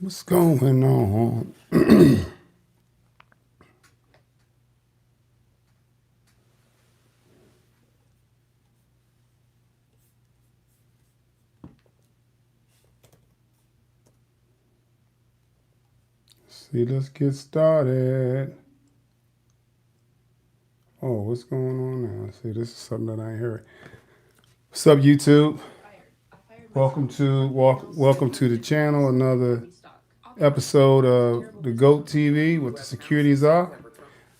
What's going on? See, let's get started. Oh, what's going on now? See, this is something that I ain't heard. What's up, YouTube? Welcome to the channel. Another episode of the GOAT TV with the securities are.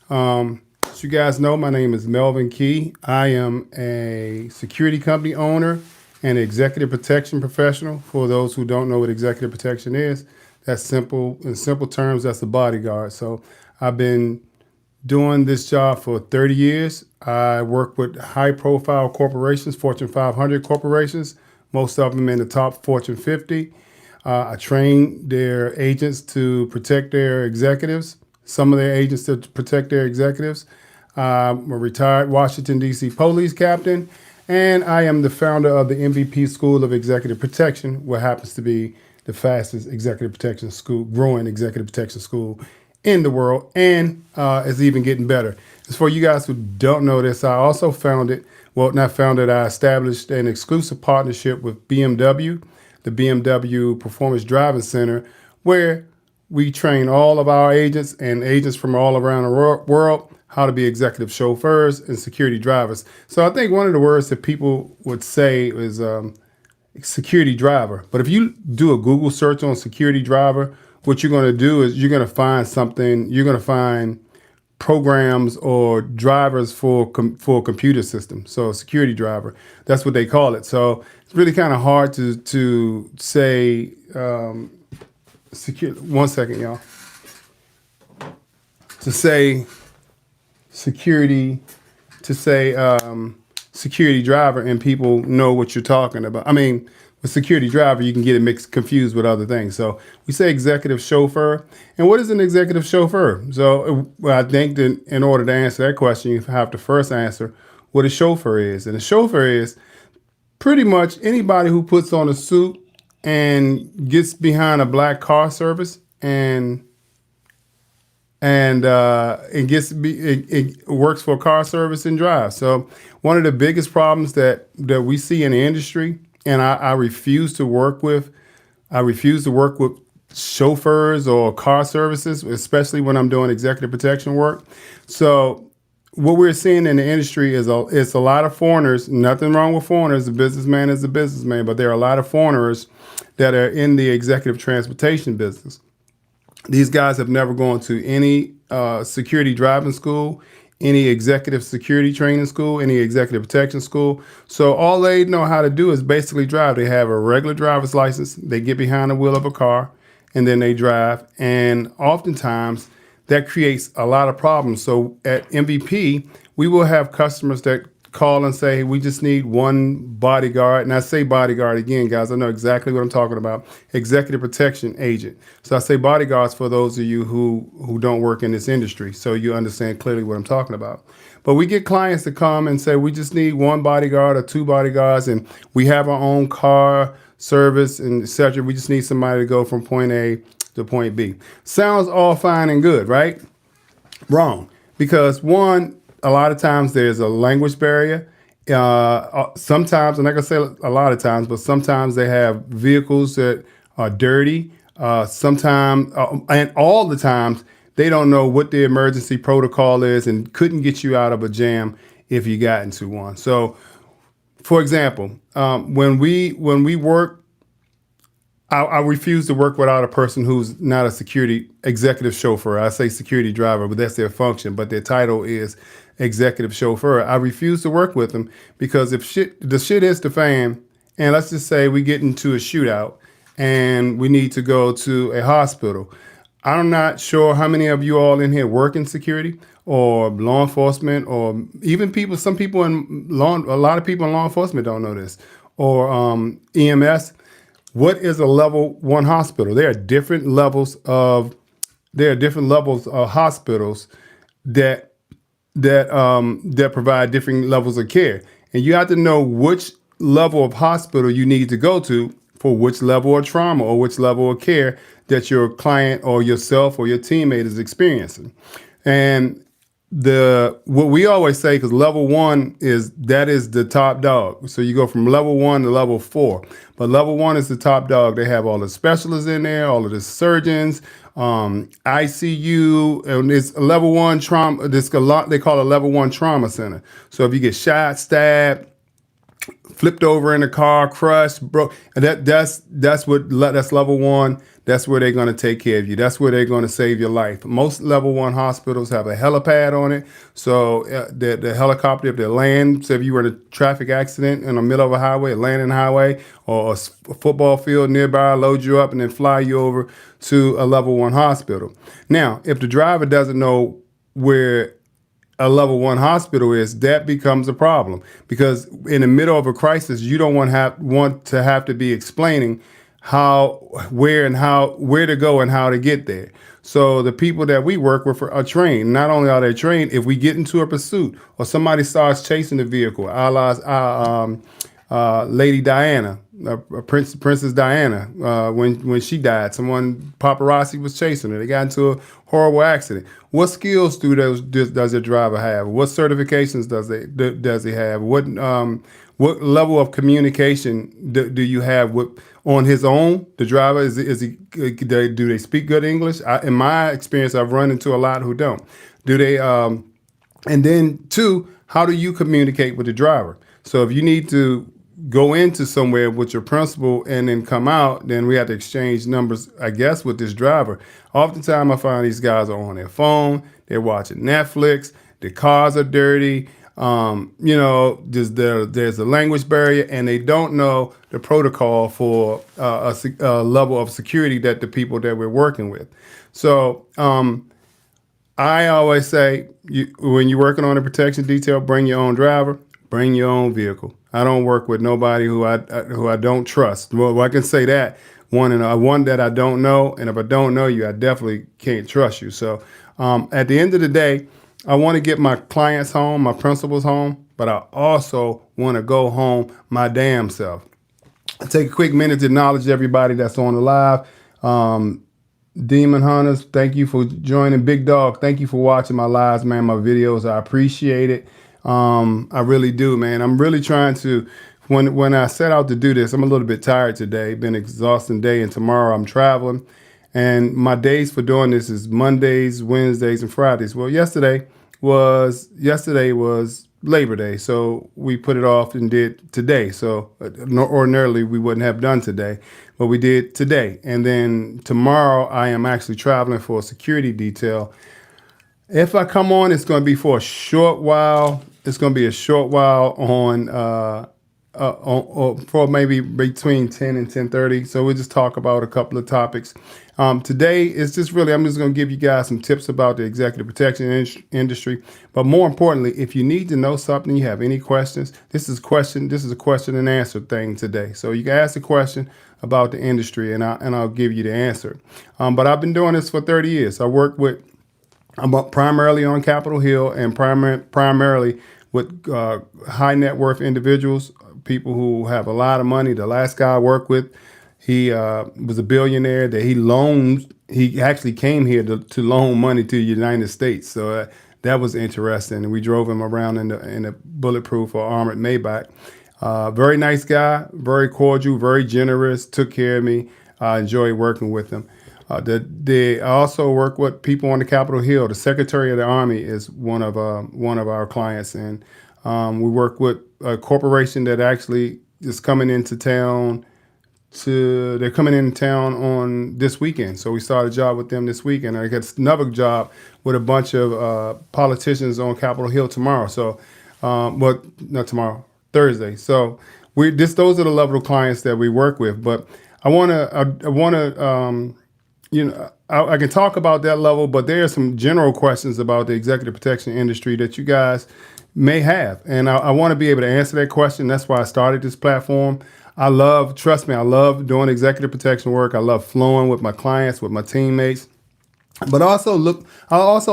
As you guys know, my name is Melvin Key. I am a security company owner and executive protection professional. For those who don't know what executive protection is, that's simple. In simple terms, that's a bodyguard. So I've been doing this job for 30 years. I work with high-profile corporations, Fortune 500 corporations, most of them in the top Fortune 50. I train their agents to protect their executives, some of their agents to protect their executives. I'm a retired Washington, D.C. police captain, and I am the founder of the MVP School of Executive Protection, what happens to be the fastest executive protection school, growing executive protection school in the world, and it's even getting better. As for you guys who don't know this, I also I established an exclusive partnership with BMW, the BMW Performance Driving Center, where we train all of our agents and agents from all around the world how to be executive chauffeurs and security drivers. So I think one of the words that people would say is security driver. But if you do a Google search on security driver, what you're going to do is you're going to find something. You're going to find programs or drivers for a computer system. So a security driver, that's what they call it. So it's really kind of hard to say secure. 1 second, y'all. To say security, security driver, and people know what you're talking about. I mean, with security driver, you can get it confused with other things. So we say executive chauffeur. And what is an executive chauffeur? So I think that in order to answer that question, you have to first answer what a chauffeur is. And a chauffeur is pretty much anybody who puts on a suit and gets behind a black car service and it works for a car service and drives. So one of the biggest problems that we see in the industry, and I refuse to work with chauffeurs or car services, especially when I'm doing executive protection work. So what we're seeing in the industry is it's a lot of foreigners. Nothing wrong with foreigners. A businessman is a businessman, but there are a lot of foreigners that are in the executive transportation business. These guys have never gone to any security driving school, any executive security training school, any executive protection school. So all they know how to do is basically drive. They have a regular driver's license. They get behind the wheel of a car and then they drive. And oftentimes that creates a lot of problems. So at MVP, we will have customers that call and say, hey, we just need one bodyguard. And I say bodyguard again, guys, I know exactly what I'm talking about. Executive protection agent. So I say bodyguards for those of you who don't work in this industry. So you understand clearly what I'm talking about. But we get clients that come and say, we just need one bodyguard or two bodyguards, and we have our own car service and et cetera. We just need somebody to go from point A to point B. Sounds all fine and good, right? Wrong. Because one, a lot of times there's a language barrier. Sometimes, I'm not gonna say a lot of times, but sometimes they have vehicles that are dirty. Sometimes, and all the times, they don't know what the emergency protocol is and couldn't get you out of a jam if you got into one. So, for example, when we work, I refuse to work without a person who's not a security executive chauffeur. I say security driver, but that's their function. But their title is executive chauffeur. I refuse to work with them because if the shit hits the fan, and let's just say we get into a shootout and we need to go to a hospital. I'm not sure how many of you all in here work in security or law enforcement, or even some people a lot of people in law enforcement don't know this, or EMS. What is a level 1 hospital? There are different levels of hospitals that provide different levels of care, and you have to know which level of hospital you need to go to for which level of trauma or which level of care that your client or yourself or your teammate is experiencing. And what we always say, because level 1 is the top dog. So you go from level 1 to level 4, but level 1 is the top dog. They have all the specialists in there, all of the surgeons, ICU, and it's a level 1 trauma. They call it a level 1 trauma center. So if you get shot, stabbed, flipped over in a car, crushed, broke, and that's level 1. That's where they're going to take care of you. That's where they're going to save your life. Most level 1 hospitals have a helipad on it. So the helicopter, if they land, so if you were in a traffic accident in the middle of a highway, a landing highway, or a football field nearby, load you up and then fly you over to a level 1 hospital. Now, if the driver doesn't know where a level 1 hospital is, that becomes a problem, because in the middle of a crisis, you don't want to have to be explaining where to go and how to get there. So the people that we work with are trained. Not only are they trained, if we get into a pursuit or somebody starts chasing the vehicle, a la Lady Diana, Princess Diana, when she died, paparazzi was chasing her. They got into a horrible accident. What skills does the driver have? What certifications does he have? What level of communication do you have on his own? The driver, do they speak good English? In my experience, I've run into a lot who don't. Do they? And then 2, how do you communicate with the driver? So if you need to go into somewhere with your principal and then come out, then we have to exchange numbers, I guess, with this driver. Oftentimes I find these guys are on their phone, they're watching Netflix, their cars are dirty, there's a language barrier, and they don't know the protocol for a level of security that the people that we're working with. So I always say, when you're working on a protection detail, bring your own driver, bring your own vehicle. I don't work with nobody who I don't trust. Well, I can say that one that I don't know, and if I don't know you, I definitely can't trust you. So at the end of the day, I want to get my clients home, my principals home, but I also want to go home my damn self. I'll take a quick minute to acknowledge everybody that's on the live. Demon Hunters, thank you for joining. Big Dog, thank you for watching my lives, man, my videos. I appreciate it. I really do, man. I'm really trying to, when I set out to do this, I'm a little bit tired today. Been an exhausting day, and tomorrow I'm traveling. And my days for doing this is Mondays, Wednesdays, and Fridays. Well, yesterday was Labor Day, so we put it off and did today. So ordinarily we wouldn't have done today, but we did today. And then tomorrow I am actually traveling for a security detail. If I come on, it's going to be for a short while. It's going to be a short while for maybe between 10 and 10:30. So we'll just talk about a couple of topics. Today is just really, I'm just going to give you guys some tips about the executive protection industry. But more importantly, if you need to know something, you have any questions, this is a question and answer thing today. So you can ask a question about the industry, and I'll give you the answer. But I've been doing this for 30 years. I'm primarily on Capitol Hill, and primarily with high net worth individuals, people who have a lot of money. The last guy I worked with, he was a billionaire that he actually came here to loan money to the United States. So that was interesting. And we drove him around in a bulletproof or armored Maybach. Very nice guy, very cordial, very generous, took care of me. I enjoyed working with him. I also work with people on the Capitol Hill. The Secretary of the Army is one of our clients, and we work with a corporation that actually is coming into town. They're coming into town on this weekend, so we started a job with them this weekend. I got another job with a bunch of politicians on Capitol Hill tomorrow. So, not tomorrow, Thursday. So those are the level of clients that we work with. But I can talk about that level, but there are some general questions about the executive protection industry that you guys may have. And I want to be able to answer that question. That's why I started this platform. Trust me, I love doing executive protection work. I love flowing with my clients, with my teammates. But I also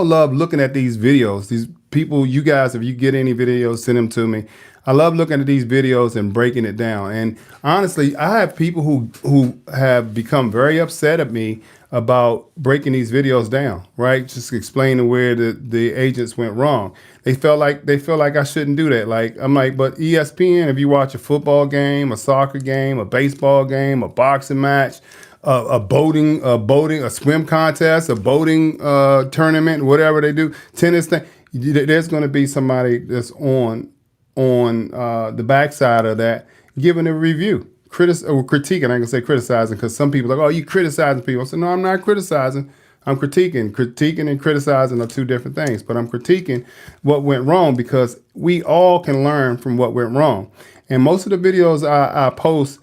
love looking at these videos, these people, you guys, if you get any videos, send them to me. I love looking at these videos and breaking it down. And honestly, I have people who have become very upset at me about breaking these videos down, right? Just explaining where the agents went wrong. They feel like I shouldn't do that. Like, I'm like, but ESPN, if you watch a football game, a soccer game, a baseball game, a boxing match, a swim contest, a boating tournament, whatever they do, tennis thing, there's going to be somebody that's on the backside of that giving a review, critiquing. I can say criticizing because some people are like, oh, you criticizing people. I said, no, I'm not criticizing. I'm critiquing. Critiquing and criticizing are two different things, but I'm critiquing what went wrong because we all can learn from what went wrong. And most of the videos I post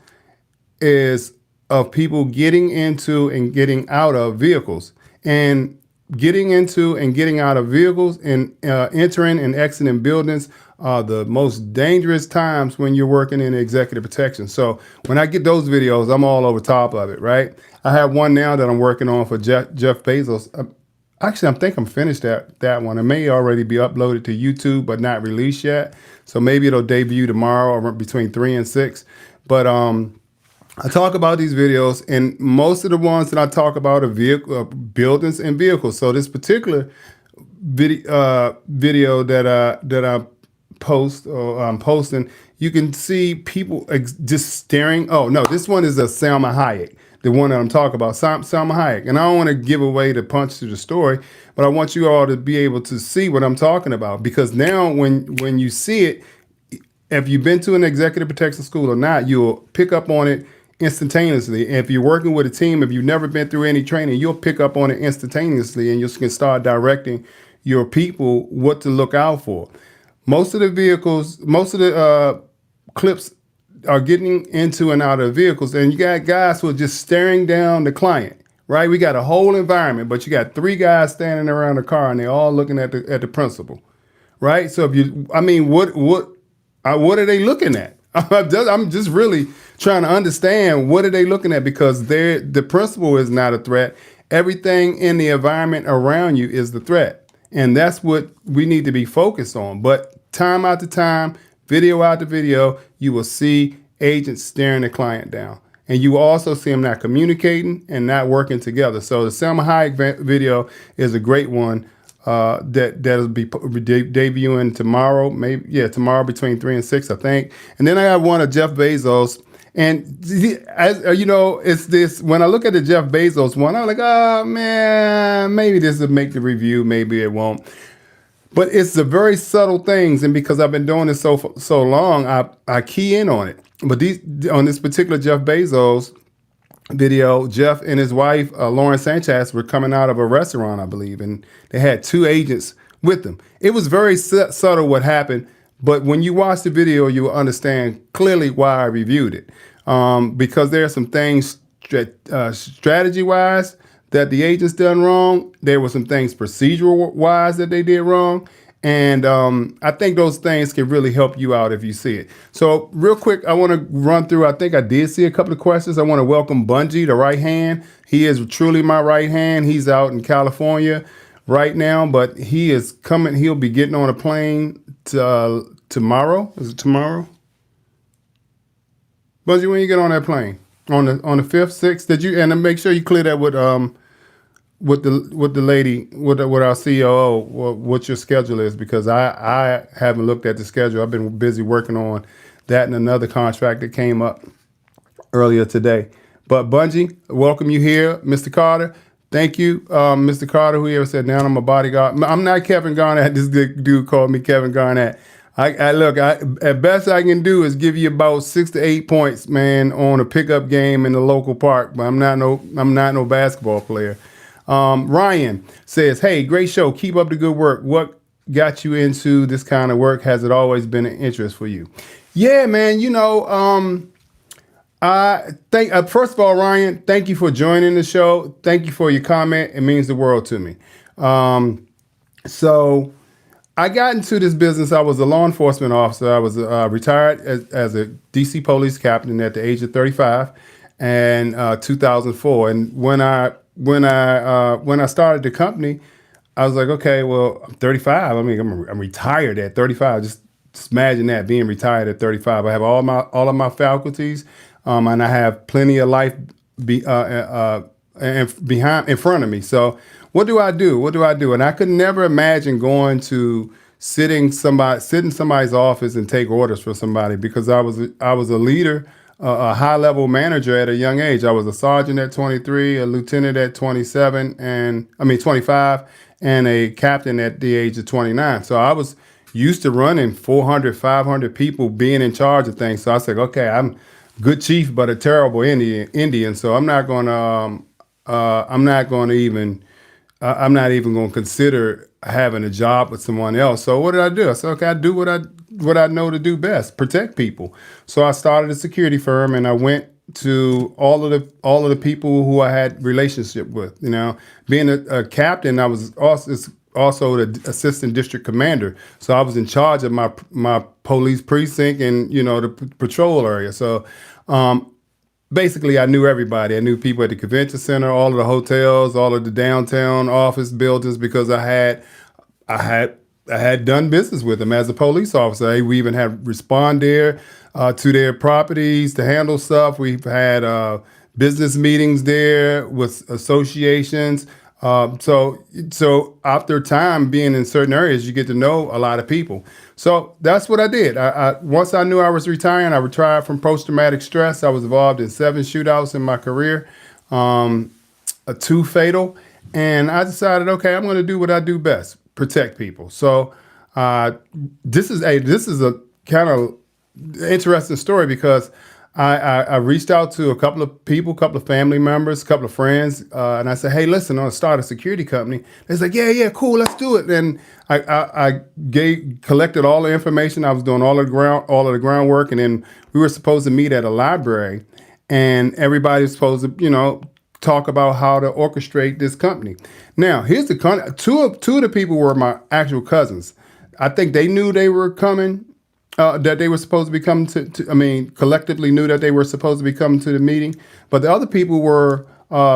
is of people getting into and getting out of vehicles, and getting into and getting out of vehicles and entering and exiting buildings are the most dangerous times when you're working in executive protection. So when I get those videos, I'm all over top of it, right? I have one now that I'm working on for Jeff Bezos. Actually, I think I'm finished that one. It may already be uploaded to YouTube, but not released yet. So maybe it'll debut tomorrow or between 3 and 6. But I talk about these videos, and most of the ones that I talk about are buildings and vehicles. So this particular video that I post or I'm posting, you can see people just staring. Oh no, this one is a Salma Hayek, the one that I'm talking about, Salma Hayek. And I don't want to give away the punch to the story, but I want you all to be able to see what I'm talking about, because now when you see it, if you've been to an executive protection school or not, you'll pick up on it instantaneously. If you're working with a team, if you've never been through any training, you'll pick up on it instantaneously, and you can start directing your people what to look out for. Most of the clips are getting into and out of vehicles, and you got guys who are just staring down the client, right? We got a whole environment, but you got 3 guys standing around the car, and they're all looking at the principal, right? So what are they looking at? I'm just really trying to understand, what are they looking at, because the principal is not a threat. Everything in the environment around you is the threat. And that's what we need to be focused on. But time after time, video after video, you will see agents staring the client down. And you will also see them not communicating and not working together. So the Salma Hayek video is a great one. That'll be debuting tomorrow, tomorrow between 3 and 6, I think. And then I have one of Jeff Bezos. And as you know, it's this, when I look at the Jeff Bezos one, I'm like, oh man, maybe this will make the review, maybe it won't. But it's the very subtle things, and because I've been doing this so long, I key in on it. But on this particular Jeff Bezos video, Jeff and his wife, Lauren Sanchez, were coming out of a restaurant, I believe, and they had 2 agents with them. It was very subtle what happened, but when you watch the video, you will understand clearly why I reviewed it. Because there are some things strategy-wise that the agents done wrong. There were some things procedural-wise that they did wrong. And I think those things can really help you out if you see it. So real quick, I want to run through, I think I did see a couple of questions. I want to welcome Bungie, the right hand. He is truly my right hand. He's out in California right now, but he is coming. He'll be getting on a plane tomorrow. Is it tomorrow? Bungie, when you get on that plane? On the 5th, 6th? Did you, and make sure you clear that with the lady, with our COO, what your schedule is, because I haven't looked at the schedule. I've been busy working on that and another contract that came up earlier today. But Bungie, welcome you here. Mr. Carter, thank you. Mr. Carter, whoever said, now I'm a bodyguard. I'm not Kevin Garnett. This dude called me Kevin Garnett. At best I can do is give you about 6 to 8 points, man, on a pickup game in the local park, but I'm not no basketball player. Ryan says, hey, great show. Keep up the good work. What got you into this kind of work? Has it always been an interest for you? Yeah, man. You know, I think, first of all, Ryan, thank you for joining the show. Thank you for your comment. It means the world to me. So I got into this business. I was a law enforcement officer. I was retired as a DC police captain at the age of 35 and 2004. And when I started the company, I was like, okay, well, I'm 35. I mean, I'm retired at 35. Just imagine that, being retired at 35. I have all of my faculties, and I have plenty of life in front of me. So what do I do? What do I do? And I could never imagine going to sit in somebody's office and take orders for somebody, because I was a leader, a high level manager at a young age. I was a sergeant at 23, a lieutenant at 25, and a captain at the age of 29. So I was used to running 400, 500 people, being in charge of things. So I said, okay, I'm good chief, but a terrible Indian. So I'm not going to, I'm not even going to consider having a job with someone else. So what did I do? I said, okay, I do what I know to do best: protect people. So I started a security firm, and I went to all of the people who I had relationship with. You know, being a captain, I was also the assistant district commander. So I was in charge of my police precinct and, you know, the patrol area. So basically, I knew everybody. I knew people at the convention center, all of the hotels, all of the downtown office buildings, because I had done business with them as a police officer. We even had respond there to their properties to handle stuff. We've had business meetings there with associations. So after time being in certain areas, you get to know a lot of people. So that's what I did. Once I knew I was retiring, I retired from post-traumatic stress. I was involved in 7 shootouts in my career, 2 fatal. And I decided, okay, I'm going to do what I do best: protect people. So this is a kind of interesting story, because I reached out to a couple of people, a couple of family members, a couple of friends, and I said, hey, listen, I'm going to start a security company. They was like, yeah, cool, let's do it. And I collected all the information. I was doing all of the groundwork, and then we were supposed to meet at a library, and everybody was supposed to, you know, talk about how to orchestrate this company. Now, here's the two of the people were my actual cousins. I think they knew they were coming. That they were supposed to be coming collectively knew that they were supposed to be coming to the meeting. But the other people were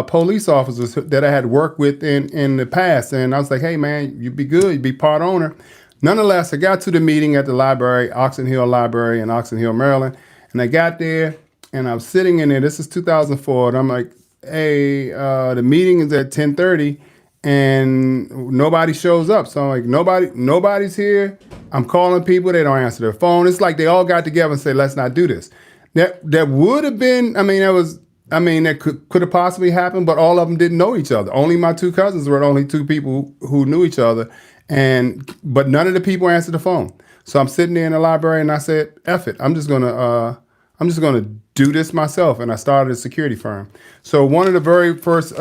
police officers that I had worked with in the past. And I was like, hey, man, you'd be good. You'd be part owner. Nonetheless, I got to the meeting at the library, Oxon Hill Library in Oxon Hill, Maryland. And I got there, and I was sitting in there. This is 2004. And I'm like, hey, the meeting is at 10:30. And nobody shows up. So I'm like, nobody's here. I'm calling people. They don't answer their phone. It's like they all got together and said, let's not do this. That would have been, that could have possibly happened, but all of them didn't know each other. Only my 2 cousins were the only 2 people who knew each other. But none of the people answered the phone. So I'm sitting there in the library, and I said, F it. I'm just gonna do this myself. And I started a security firm. So one of the very first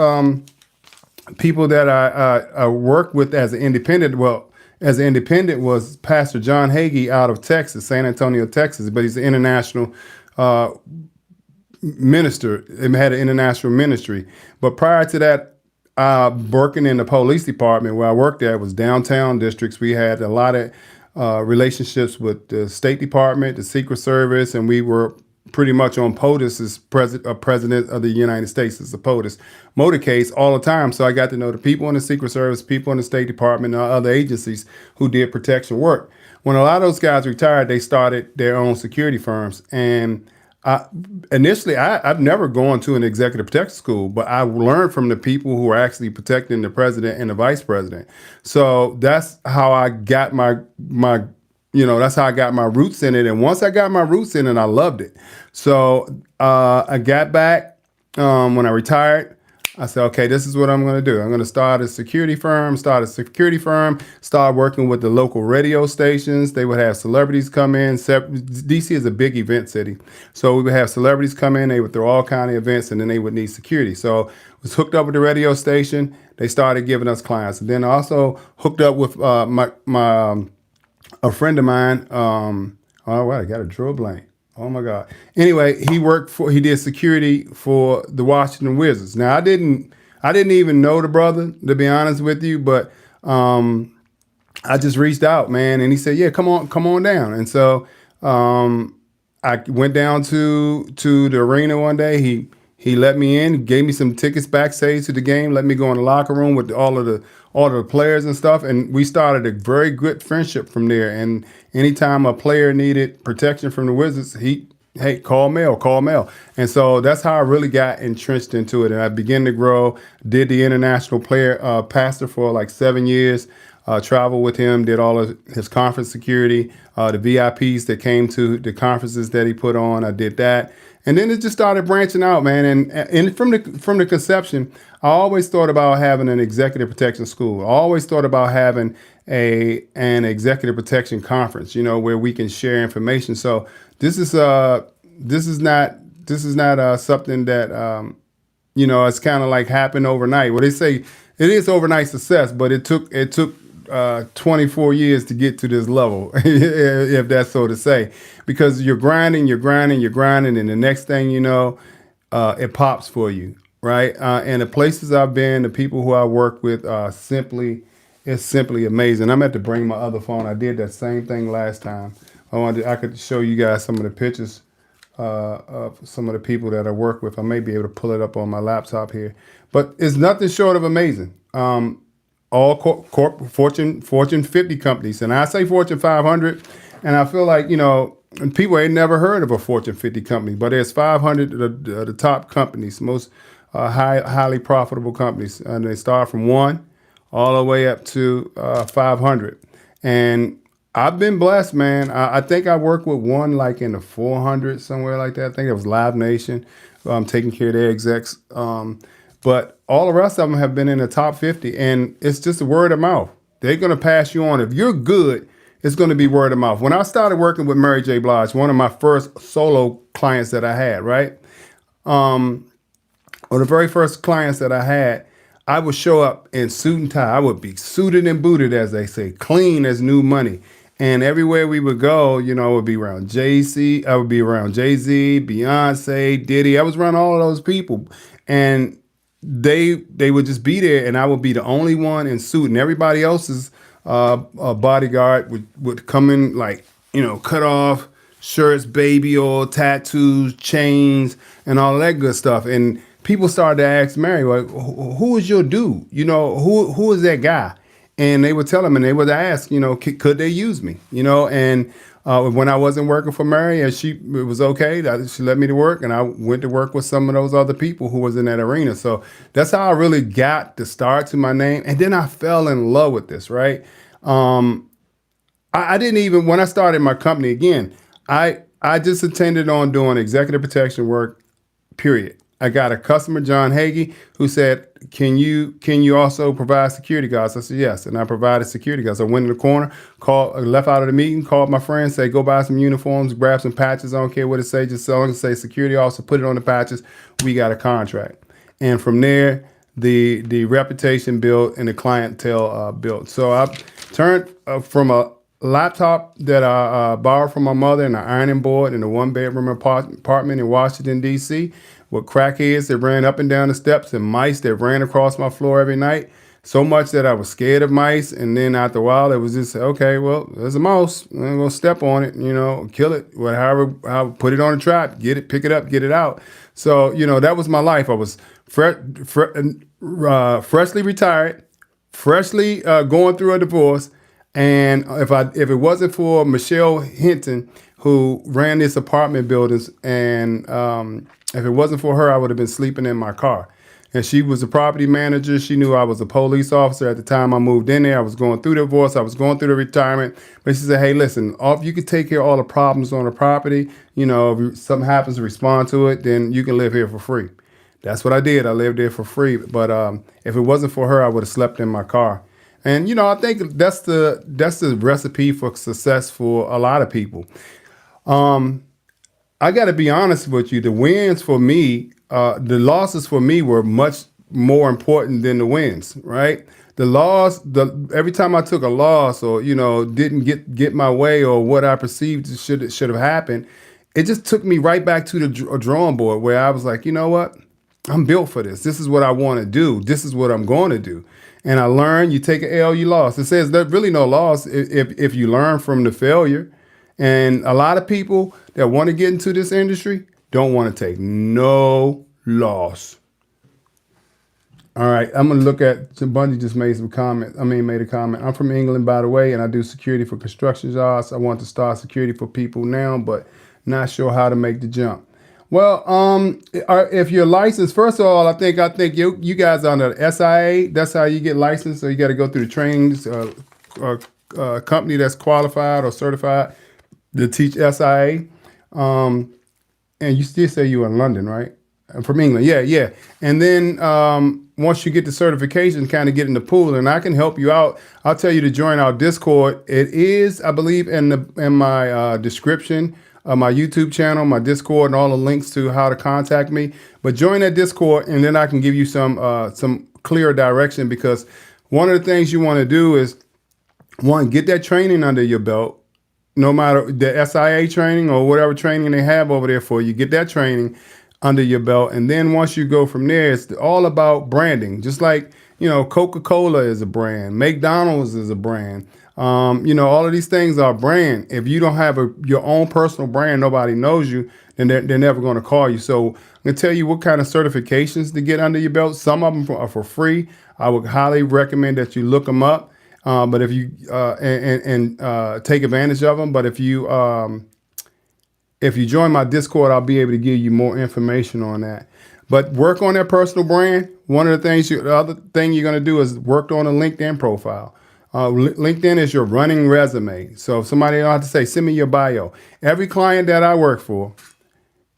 people that I worked with as an independent, was Pastor John Hagee out of Texas, San Antonio, Texas. But he's an international minister and had an international ministry. But prior to that, working in the police department where I worked at was downtown districts. We had a lot of relationships with the State Department, the Secret Service, and we were pretty much on POTUS as president of the United States as a POTUS motorcade all the time. So I got to know the people in the Secret Service, people in the State Department, and other agencies who did protection work. When a lot of those guys retired, they started their own security firms. And initially, I've never gone to an executive protection school, but I learned from the people who are actually protecting the president and the vice president. So that's how I got that's how I got my roots in it. And once I got my roots in it, I loved it. So I got back when I retired. I said, okay, this is what I'm going to do. I'm going to start a security firm, start working with the local radio stations. They would have celebrities come in. DC is a big event city. So we would have celebrities come in. They would throw all kind of events, and then they would need security. So I was hooked up with the radio station. They started giving us clients. And then I also hooked up with a friend of mine. I got a draw blank. Oh my God. Anyway, he did security for the Washington Wizards. Now I didn't even know the brother, to be honest with you, but I just reached out, man, and he said, yeah, come on down. And so I went down to the arena one day. He let me in, gave me some tickets backstage to the game, let me go in the locker room with all of the players and stuff, and we started a very good friendship from there. And anytime a player needed protection from the Wizards, hey, call Mel, call Mel. And so that's how I really got entrenched into it. And I began to grow, did the international player pastor for like 7 years, traveled with him, did all of his conference security, the VIPs that came to the conferences that he put on. I did that. And then it just started branching out, man. And from the conception, I always thought about having an executive protection school. I always thought about having an executive protection conference, where we can share information. So this is not something that it's kind of like happened overnight. Well, they say it is overnight success, but it took 24 years to get to this level, if that's so to say, because you're grinding, and the next thing you know, it pops for you, right? And the places I've been, the people who I work with, it's simply amazing. I'm at to bring my other phone. I did that same thing last time. I could show you guys some of the pictures of some of the people that I work with. I may be able to pull it up on my laptop here, but it's nothing short of amazing. All Fortune 50 companies, and I say Fortune 500, and I feel like people ain't never heard of a Fortune 50 company, but there's 500 of the top companies, most highly profitable companies, and they start from 1 all the way up to 500. And I've been blessed, man. I think I worked with one like in the 400, somewhere like that. I think it was Live Nation, taking care of their execs. But all the rest of them have been in the top 50, and it's just a word of mouth. They're going to pass you on. If you're good, it's going to be word of mouth. When I started working with Mary J. Blige, one of my first solo clients that I had, right? One of the very first clients that I had, I would show up in suit and tie. I would be suited and booted, as they say, clean as new money. And everywhere we would go, it would be around Jay-Z, I would be around Jay-Z, Beyonce, Diddy. I was around all of those people. And they would just be there, and I would be the only one in suit, and everybody else's bodyguard would come in like, cut off shirts, baby oil, tattoos, chains, and all of that good stuff. And people started to ask Mary, like, who is your dude? Who is that guy? And they would tell them, and they would ask, could they use me? And when I wasn't working for Mary, and it was okay, she let me to work, and I went to work with some of those other people who was in that arena. So that's how I really got the start to my name. And then I fell in love with this, right? I didn't even, when I started my company again, I just intended on doing executive protection work, period. I got a customer, John Hagee, who said, can you also provide security guards? I said, yes. And I provided security guards. I went in the corner, left out of the meeting, called my friend, say, go buy some uniforms, grab some patches. I don't care what it say, just so say security officer, put it on the patches. We got a contract. And from there, the reputation built and the clientele built. So I turned from a laptop that I borrowed from my mother and an ironing board in a 1-bedroom apartment in Washington, D.C., with crackheads that ran up and down the steps and mice that ran across my floor every night. So much that I was scared of mice. And then after a while, it was just, okay, well, there's a mouse. I'm going to step on it, kill it, whatever, put it on a trap, get it, pick it up, get it out. So, that was my life. I was freshly retired, freshly going through a divorce. And if it wasn't for Michelle Hinton, who ran this apartment buildings, and if it wasn't for her, I would have been sleeping in my car. And she was a property manager. She knew I was a police officer at the time I moved in there. I was going through the divorce. I was going through the retirement. But she said, hey, listen, if you could take care of all the problems on the property, if something happens to respond to it, then you can live here for free. That's what I did. I lived there for free. But if it wasn't for her, I would have slept in my car. And, I think that's the recipe for success for a lot of people. I got to be honest with you. The wins for me, the losses for me were much more important than the wins, right? Every time I took a loss or, didn't get my way or what I perceived should have happened, it just took me right back to the drawing board where I was like, you know what? I'm built for this. This is what I want to do. This is what I'm going to do. And I learned, you take an L, you lost. It says there's really no loss if you learn from the failure. And a lot of people that want to get into this industry don't want to take no loss. All right, I'm gonna look at. Bundy just made some comment. Made a comment. I'm from England, by the way, and I do security for construction jobs. I want to start security for people now, but not sure how to make the jump. Well, if you're licensed, first of all, I think you guys are under the SIA. That's how you get licensed. So you got to go through the trainings, company that's qualified or certified to teach SIA. And you still say you're in London, right? From England, yeah. And then once you get the certification, kind of get in the pool, and I can help you out. I'll tell you to join our Discord. It is, I believe, in my description of my YouTube channel, my Discord, and all the links to how to contact me. But join that Discord, and then I can give you some clear direction, because one of the things you want to do is, one, get that training under your belt. No matter the SIA training or whatever training they have over there for you, get that training under your belt. And then once you go from there, it's all about branding. Just like, Coca-Cola is a brand, McDonald's is a brand. All of these things are brand. If you don't have your own personal brand, nobody knows you, then they're never going to call you. So I'm going to tell you what kind of certifications to get under your belt. Some of them are for free. I would highly recommend that you look them up. But if you take advantage of them, but if you join my Discord, I'll be able to give you more information on that. But work on that personal brand. The other thing you're going to do is work on a LinkedIn profile. LinkedIn is your running resume. So if somebody don't have to say, send me your bio. Every client that I work for,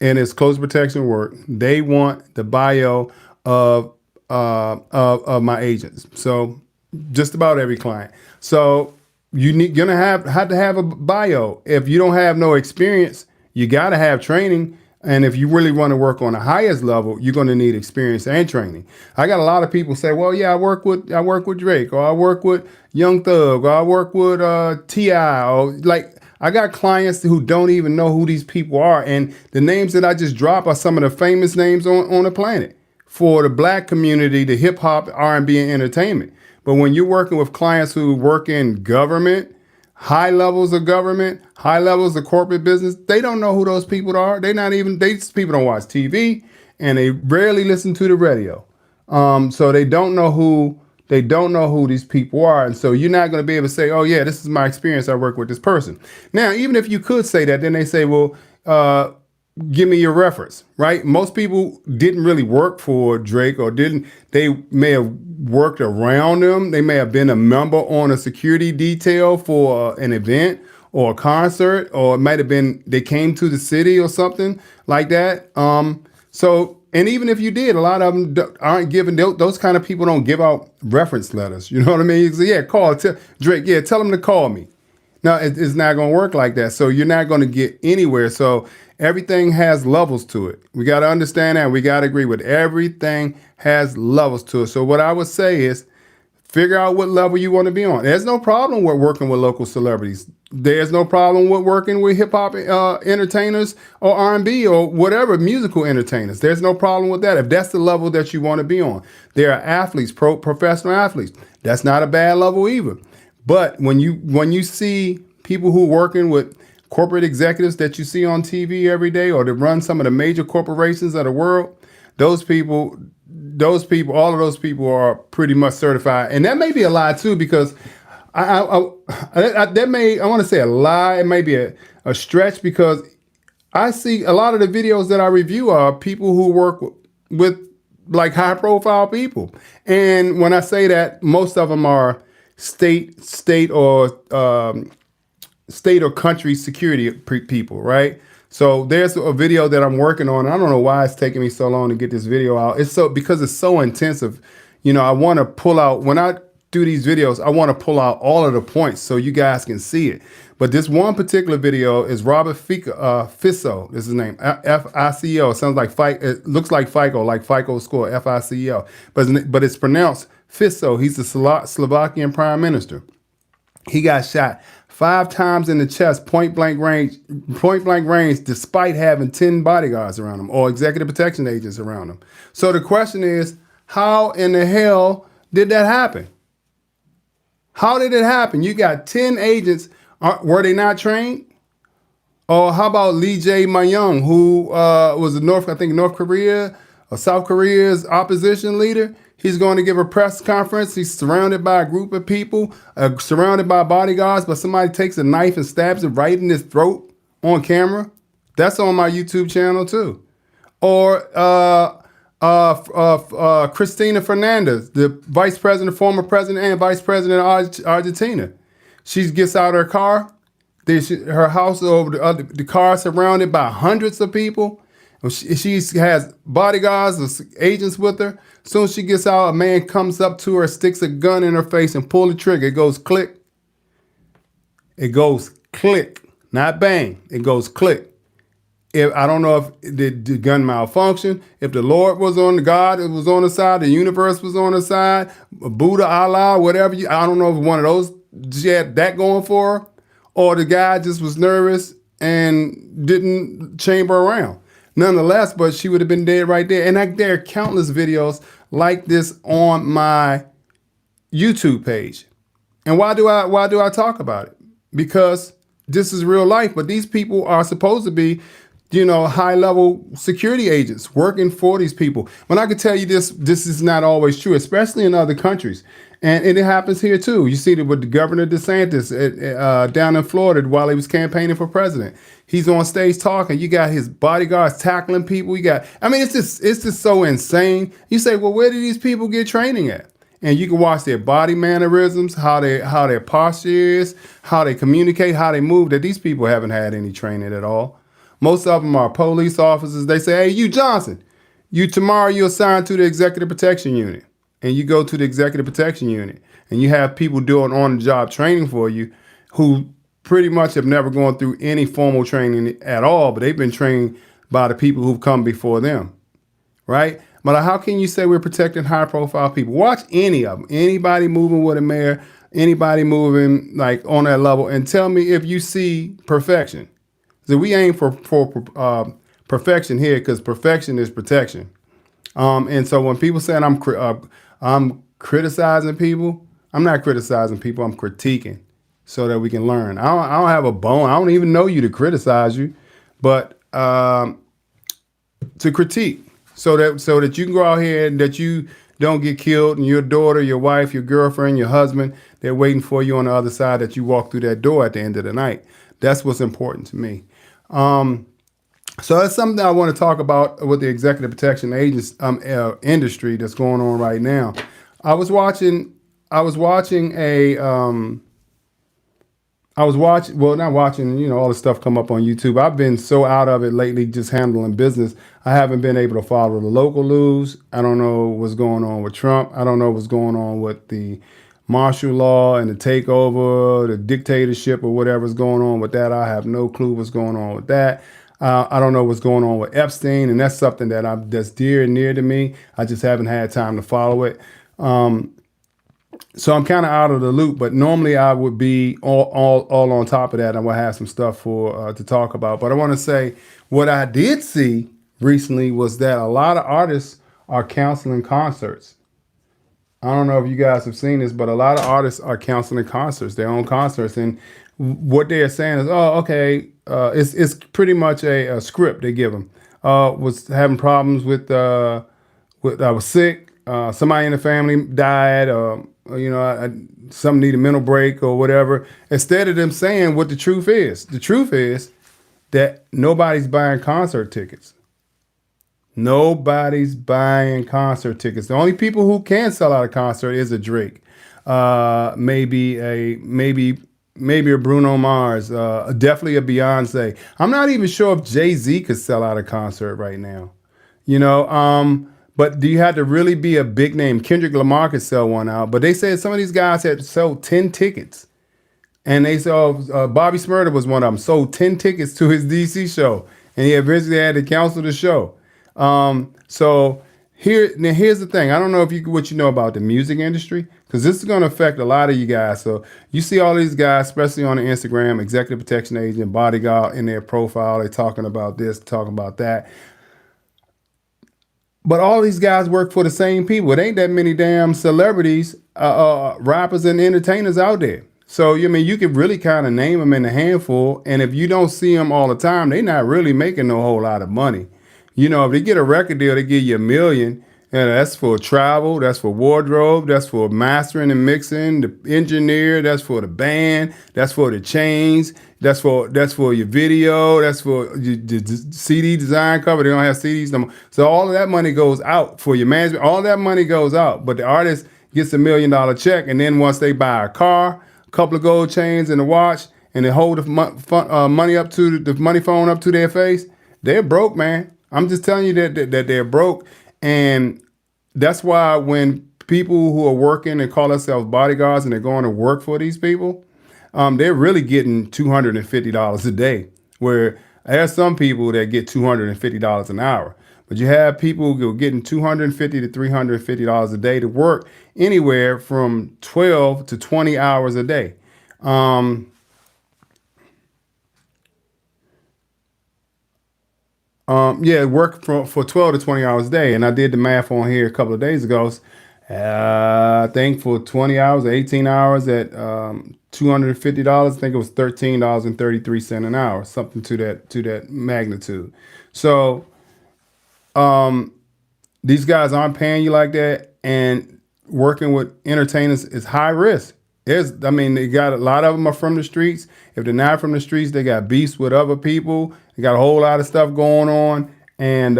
and it's close protection work, they want the bio of my agents. So just about every client. So gonna have to have a bio. If you don't have no experience, you gotta have training. And if you really want to work on the highest level, you're going to need experience and training. I got a lot of people say, well, yeah, I work with Drake, or I work with Young Thug, or I work with T.I., or like, I got clients who don't even know who these people are. And the names that I just dropped are some of the famous names on the planet for the black community, the hip hop, R&B, and entertainment. But when you're working with clients who work in government, high levels of government, high levels of corporate business, they don't know who those people are. These people don't watch TV, and they rarely listen to the radio. So they don't know who these people are. And so you're not going to be able to say, oh yeah, this is my experience. I work with this person. Now, even if you could say that, then they say, well, give me your reference, right? Most people didn't really work for Drake, they may have worked around him. They may have been a member on a security detail for an event or a concert, or it might have been they came to the city or something like that. And even if you did, a lot of them aren't giving, those kind of people don't give out reference letters. You know what I mean? So yeah, Drake, yeah, tell him to call me. No, it's not going to work like that. So you're not going to get anywhere. So everything has levels to it. We got to understand that. We got to agree with everything has levels to it. So what I would say is figure out what level you want to be on. There's no problem with working with local celebrities. There's no problem with working with hip hop entertainers or R&B or whatever, musical entertainers. There's no problem with that. If that's the level that you want to be on. There are athletes, professional athletes. That's not a bad level either. But when you see people who are working with corporate executives that you see on TV every day, or that run some of the major corporations of the world, all of those people are pretty much certified. And that may be a lie too, because I want to say a lie. It may be a stretch, because I see a lot of the videos that I review are people who work with like high profile people. And when I say that, most of them are state or country security people, right? So there's a video that I'm working on. I don't know why it's taking me so long to get this video out. Because it's so intensive. I want to pull out, when I do these videos, I want to pull out all of the points so you guys can see it. But this one particular video is Robert Fico. This is his name, F-I-C-O. It sounds like it looks like FICO, like FICO score, F-I-C-O. But it's pronounced Fico. He's the Slovakian prime minister. He got shot 5 times in the chest, point blank range, despite having 10 bodyguards around him or executive protection agents around him. So the question is, how in the hell did that happen? How did it happen? You got 10 agents. Were they not trained? Or how about Lee Jae Myung, who was North Korea, South Korea's opposition leader. He's going to give a press conference. He's surrounded by a group of people, surrounded by bodyguards, but somebody takes a knife and stabs it right in his throat on camera. That's on my YouTube channel too. Or Cristina Fernandez, the vice president, former president and vice president of Argentina. She gets out of her car. Her house over the car surrounded by hundreds of people. She has bodyguards, agents with her. As soon as she gets out, a man comes up to her, sticks a gun in her face and pull the trigger. It goes click. It goes click, not bang. It goes click. I don't know if the gun malfunctioned, if the Lord was on God, it was on the side, the universe was on the side, Buddha, Allah, whatever. I don't know if one of those, she had that going for her, or the guy just was nervous and didn't chamber around. Nonetheless, but she would have been dead right there. And there are countless videos like this on my YouTube page. And why do I talk about it? Because this is real life, but these people are supposed to be, high-level security agents working for these people. When I can tell you this is not always true, especially in other countries. And it happens here too. You see it with the Governor DeSantis down in Florida while he was campaigning for president. He's on stage talking. You got his bodyguards tackling people. It's just so insane. You say, well, where did these people get training at? And you can watch their body mannerisms, how their posture is, how they communicate, how they move, that these people haven't had any training at all. Most of them are police officers. They say, hey, you Johnson, tomorrow you're assigned to the Executive Protection Unit. And you go to the Executive Protection Unit and you have people doing on-the-job training for you who pretty much have never gone through any formal training at all, but they've been trained by the people who've come before them, right? But how can you say we're protecting high-profile people? Watch any of them, anybody moving with a mayor, anybody moving like on that level, and tell me if you see perfection. So we aim for perfection here because perfection is protection. And so when people say I'm criticizing people, I'm not criticizing people. I'm critiquing so that we can learn. I don't have a bone. I don't even know you to criticize you, but to critique so that you can go out here and that you don't get killed and your daughter, your wife, your girlfriend, your husband, they're waiting for you on the other side that you walk through that door at the end of the night. That's what's important to me. So that's something that I want to talk about with the executive protection agents industry that's going on right now. I was watching all the stuff come up on YouTube. I've been so out of it lately, just handling business. I haven't been able to follow the local news. I don't know what's going on with Trump. I don't know what's going on with the martial law and the takeover, the dictatorship or whatever's going on with that. I have no clue what's going on with that. I don't know what's going on with Epstein, and that's something that's dear and near to me. I just haven't had time to follow it. So I'm kind of out of the loop, but normally I would be all on top of that. I would have some stuff to talk about. But I want to say what I did see recently was that a lot of artists are canceling concerts. I don't know if you guys have seen this, but a lot of artists are canceling concerts, their own concerts. And what they're saying is, oh, okay, it's pretty much a script they give them. Was having problems with I was sick. Somebody in the family died, some need a mental break or whatever. Instead of them saying what the truth is that nobody's buying concert tickets. Nobody's buying concert tickets. The only people who can sell out a concert is a Drake, maybe a Bruno Mars, definitely a Beyonce. I'm not even sure if Jay-Z could sell out a concert right now, but do you have to really be a big name? Kendrick Lamar could sell one out, but they said some of these guys had sold 10 tickets. And they saw Bobby Smurda was one of them, sold 10 tickets to his DC show, and he eventually had to cancel the show. So here's the thing. I don't know what you know about the music industry, because this is going to affect a lot of you guys. So you see all these guys, especially on the Instagram, executive protection agent, bodyguard in their profile. They're talking about this, talking about that. But all these guys work for the same people. It ain't that many damn celebrities, rappers and entertainers out there. So, you can really kind of name them in a handful. And if you don't see them all the time, they're not really making no whole lot of money. If they get a record deal, they give you $1 million. And that's for travel, that's for wardrobe, that's for mastering and mixing, the engineer, that's for the band, that's for the chains, that's for your video, that's for the CD design cover. They don't have CDs no more. So all of that money goes out for your management. All that money goes out, but the artist gets $1 million check, and then once they buy a car, a couple of gold chains, and a watch, and they hold the money up to the money phone up to their face, they're broke, man. I'm just telling you that they're broke. And that's why when people who are working and call themselves bodyguards and they're going to work for these people, they're really getting $250 a day. Where there's some people that get $250 an hour. But you have people who are getting $250 to $350 a day to work anywhere from 12 to 20 hours a day. Work for 12 to 20 hours a day. And I did the math on here a couple of days ago. I think for 20 hours or 18 hours at $250, I think it was $13.33 an hour, something to that magnitude. So these guys aren't paying you like that, and working with entertainers is high risk. They got a lot of them are from the streets. If they're not from the streets, they got beefs with other people. They got a whole lot of stuff going on, and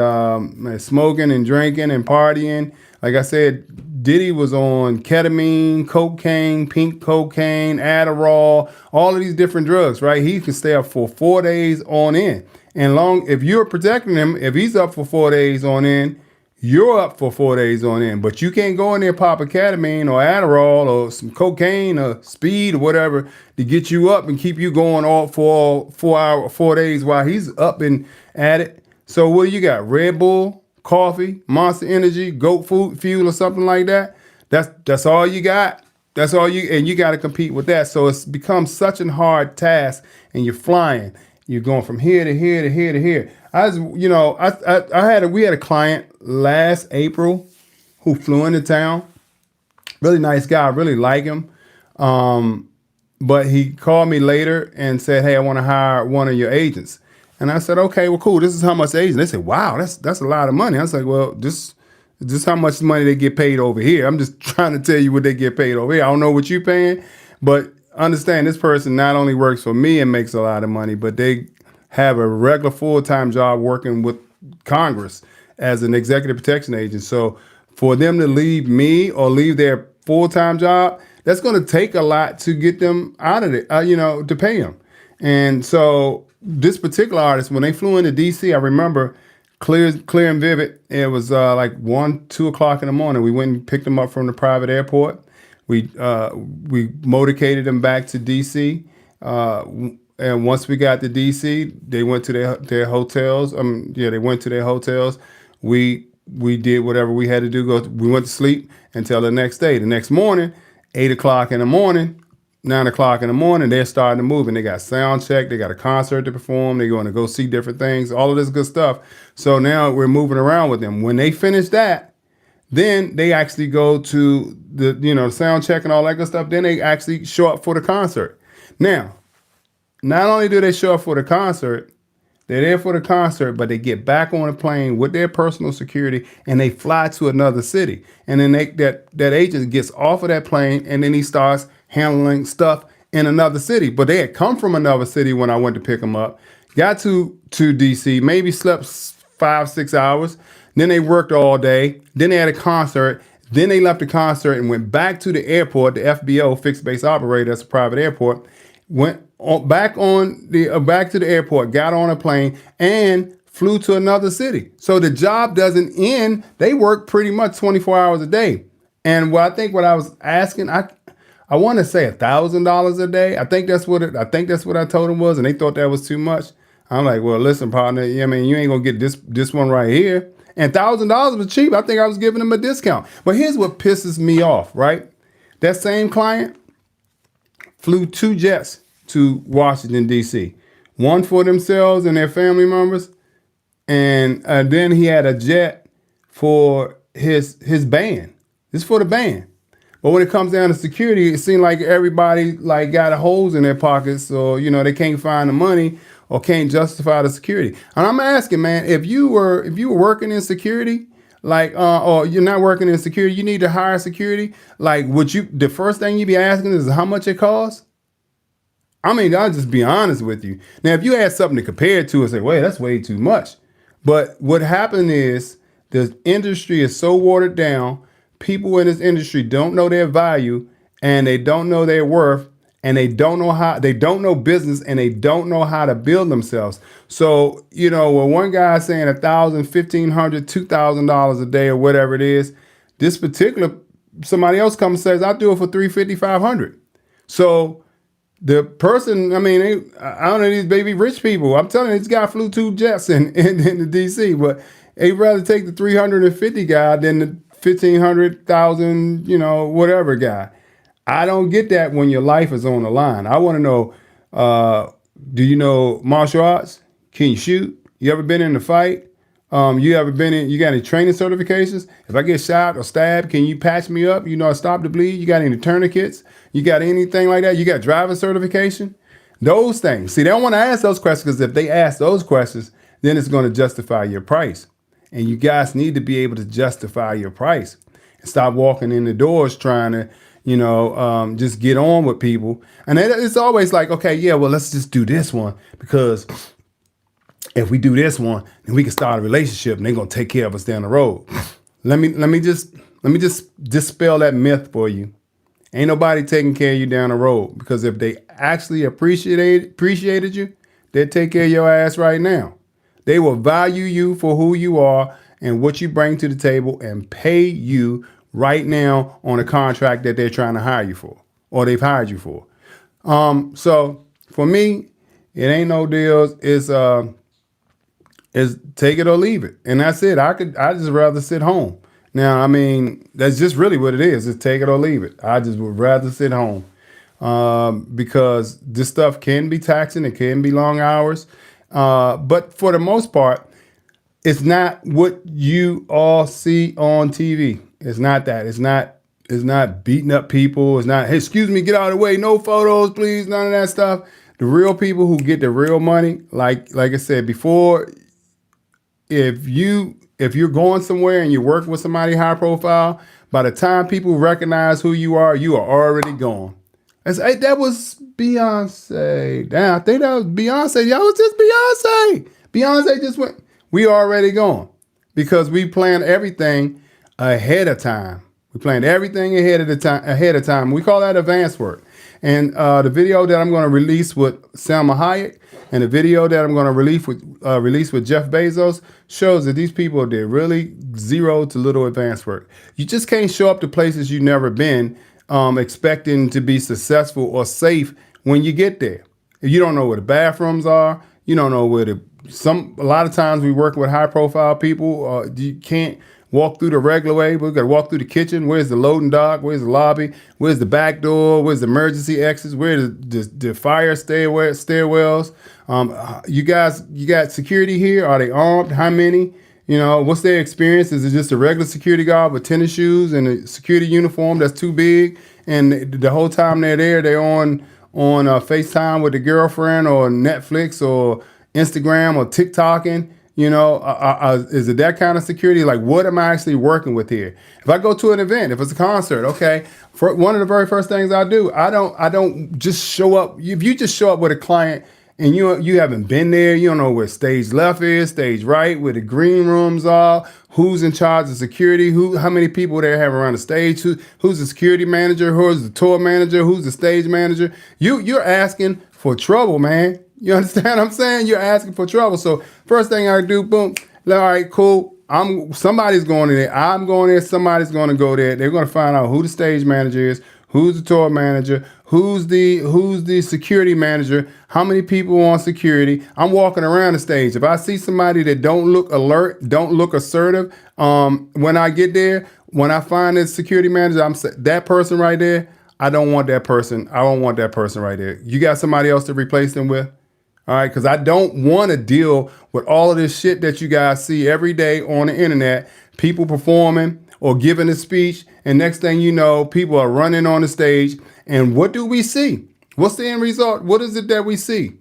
smoking and drinking and partying. Like I said, Diddy was on ketamine, cocaine, pink cocaine, Adderall, all of these different drugs, right? He can stay up for 4 days on end. And if you're protecting him, if he's up for 4 days on end, you're up for 4 days on end. But you can't go in there, pop a ketamine or Adderall or some cocaine or speed or whatever to get you up and keep you going all for 4 days while he's up and at it. So what do you got? Red Bull, coffee, Monster Energy, goat food, fuel, or something like that. That's all you got. And you got to compete with that. So it's become such a hard task, and you're flying. You're going from here to here to here to here. We had a client last April who flew into town. Really nice guy. I really like him. But he called me later and said, "Hey, I want to hire one of your agents." And I said, "Okay, well, cool. This is how much the agent." They said, "Wow, that's a lot of money." I was like, "Well, this is how much money they get paid over here. I'm just trying to tell you what they get paid over here. I don't know what you're paying, but understand this person not only works for me and makes a lot of money, but they have a regular full-time job working with Congress as an executive protection agent. So for them to leave me or leave their full-time job, that's going to take a lot to get them out of it, to pay them." And so this particular artist, when they flew into DC, I remember clear and vivid. It was like 1, 2 o'clock in the morning. We went and picked them up from the private airport. We motorcaded them back to DC. And once we got to DC, they went to their hotels. They went to their hotels. We did whatever we had to do. We went to sleep until the next day. The next morning, 8 o'clock in the morning, 9 o'clock in the morning, they're starting to move, and they got sound check. They got a concert to perform. They're going to go see different things, all of this good stuff. So now we're moving around with them. When they finish that, then they actually go to the sound check and all that good stuff. Then they actually show up for the concert. Now, not only do they show up for the concert, they're there for the concert, but they get back on a plane with their personal security and they fly to another city. And then that agent gets off of that plane, and then he starts handling stuff in another city. But they had come from another city when I went to pick them up. Got to DC, maybe slept 5-6 hours. Then they worked all day. Then they had a concert. Then they left the concert and went back to the airport, the FBO, fixed base operator, that's a private airport. Went back to the airport, got on a plane, and flew to another city. So the job doesn't end. They work pretty much 24 hours a day. And what I was asking, I want to say $1,000 a day. I think that's what I told them was, and they thought that was too much. I'm like, well, listen, partner, you ain't gonna get this one right here. And $1,000 was cheap. I think I was giving them a discount. But here's what pisses me off, right? That same client flew 2 jets to Washington, D.C. One for themselves and their family members, and then he had a jet for his band. This is for the band. But when it comes down to security, it seems like everybody like got holes in their pockets, or they can't find the money or can't justify the security. And I'm asking, man, if you were working in security, like, or you're not working in security, you need to hire security. Like, the first thing you'd be asking is how much it costs? I mean, I'll just be honest with you. Now, if you had something to compare it to and say, wait, that's way too much. But what happened is the industry is so watered down. People in this industry don't know their value, and they don't know their worth, and they don't know business, and they don't know how to build themselves. So, when one guy's saying $1,000, $1,500, $2,000 a day or whatever it is, this particular, somebody else comes and says, I'll do it for $350, $500. So the person, I mean, I don't know these baby rich people. I'm telling you, this guy flew 2 jets in the DC, but they'd rather take the 350 guy than the 1,500, 1,000, whatever guy. I don't get that when your life is on the line. I want to know, do you know martial arts? Can you shoot? You ever been in a fight? You got any training certifications? If I get shot or stabbed, can you patch me up? Stop the bleed? You got any tourniquets? You got anything like that? You got driver certification? Those things. See, they don't want to ask those questions, because if they ask those questions, then it's going to justify your price. And you guys need to be able to justify your price and stop walking in the doors trying to, just get on with people. And it's always like, okay, yeah, well, let's just do this one, because if we do this one, then we can start a relationship and they're going to take care of us down the road. Let me just dispel that myth for you. Ain't nobody taking care of you down the road, because if they actually appreciated you, they'd take care of your ass right now. They will value you for who you are and what you bring to the table and pay you right now on a contract that they're trying to hire you for, or they've hired you for. So for me, it ain't no deals. It's take it or leave it. And that's it. I just rather sit home. Now, I mean, that's just really what it is. It's take it or leave it. I just would rather sit home, because this stuff can be taxing. It can be long hours. But for the most part, it's not what you all see on TV. It's not that. It's not beating up people. It's not, hey, excuse me, get out of the way. No photos, please. None of that stuff. The real people who get the real money, like I said before, if you're going somewhere and you're working with somebody high profile, by the time people recognize who you are already gone. That was Beyonce. Damn, I think that was Beyonce. Y'all, was just Beyonce. Beyonce just went. We already gone, because we planned everything ahead of time. We planned everything ahead of time. We call that advanced work. And the video that I'm going to release with Salma Hayek and the video that I'm going to release with Jeff Bezos shows that these people did really zero to little advanced work. You just can't show up to places you've never been expecting to be successful or safe when you get there. If you don't know where the bathrooms are, you don't know where a lot of times we work with high profile people. You can't walk through the regular way. We've got to walk through the kitchen. Where's the loading dock? Where's the lobby? Where's the back door? Where's the emergency exits? Where's the fire stairwells? You got security here? Are they armed? How many? What's their experience? Is it just a regular security guard with tennis shoes and a security uniform that's too big? And the whole time they're there, they're on FaceTime with the girlfriend, or Netflix, or Instagram, or TikToking. Is it that kind of security? Like, what am I actually working with here? If I go to an event, if it's a concert, okay, one of the very first things I do, I don't just show up. If you just show up with a client and you haven't been there, you don't know where stage left is, stage right, where the green rooms are, who's in charge of security, how many people they have around the stage, who's the security manager, who's the tour manager, who's the stage manager. You're asking for trouble, man. You understand what I'm saying? You're asking for trouble. So first thing I do, boom, all right, cool. Somebody's going in there. I'm going there. Somebody's going to go there. They're going to find out who the stage manager is, who's the tour manager, who's the security manager, how many people on security. I'm walking around the stage. If I see somebody that don't look alert, don't look assertive, when I get there, when I find the security manager, that person right there, I don't want that person. I don't want that person right there. You got somebody else to replace them with? All right, because I don't want to deal with all of this shit that you guys see every day on the internet, people performing or giving a speech. And next thing you know, people are running on the stage. And what do we see? What's the end result? What is it that we see?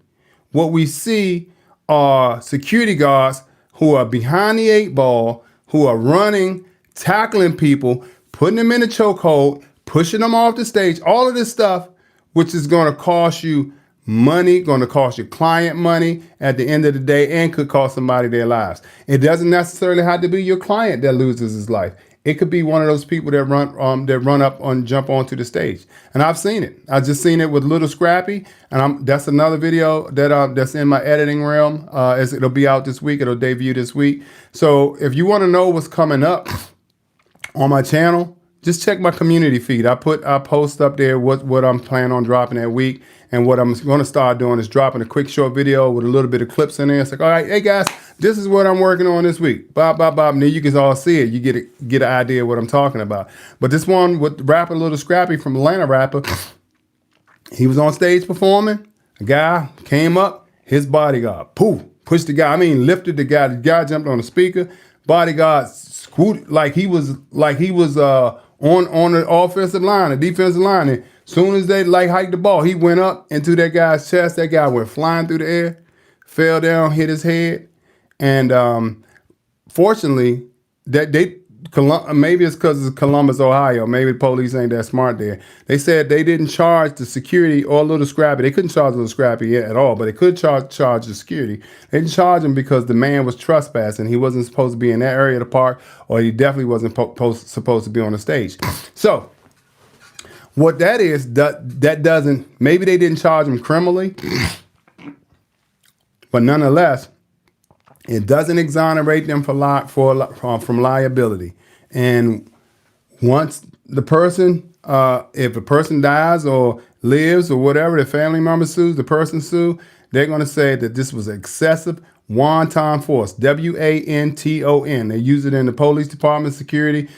What we see are security guards who are behind the 8 ball, who are running, tackling people, putting them in a chokehold, pushing them off the stage, all of this stuff, which is going to cost you money, going to cost your client money at the end of the day, and could cost somebody their lives. It doesn't necessarily have to be your client that loses his life. It could be one of those people that run up and jump onto the stage. And I've seen it. I've just seen it with Little Scrappy, and that's another video that's in my editing realm. It'll be out this week. It'll debut this week. So if you want to know what's coming up on my channel, just check my community feed. I post up there what I'm planning on dropping that week. And what I'm going to start doing is dropping a quick short video with a little bit of clips in there. It's like, all right, hey guys, this is what I'm working on this week. Bob. And then you can all see it. You get an idea of what I'm talking about. But this one with rapper Little Scrappy from Atlanta rapper, he was on stage performing. A guy came up, his bodyguard, poof, pushed the guy. Lifted the guy. The guy jumped on the speaker. Bodyguard scooted like he was on the offensive line, the defensive line. And soon as they hiked the ball, he went up into that guy's chest. That guy went flying through the air, fell down, hit his head. And fortunately, maybe it's because it's Columbus, Ohio. Maybe the police ain't that smart there. They said they didn't charge the security or Little Scrappy. They couldn't charge Little Scrappy at all, but they could charge the security. They didn't charge him because the man was trespassing. He wasn't supposed to be in that area of the park, or he definitely wasn't supposed to be on the stage. So what that is, that doesn't, maybe they didn't charge him criminally, but nonetheless, it doesn't exonerate them from liability. And once the person, if a person dies or lives or whatever, the family member sues, the person sues, they're going to say that this was excessive wanton force, WANTON. They use it in the police department, security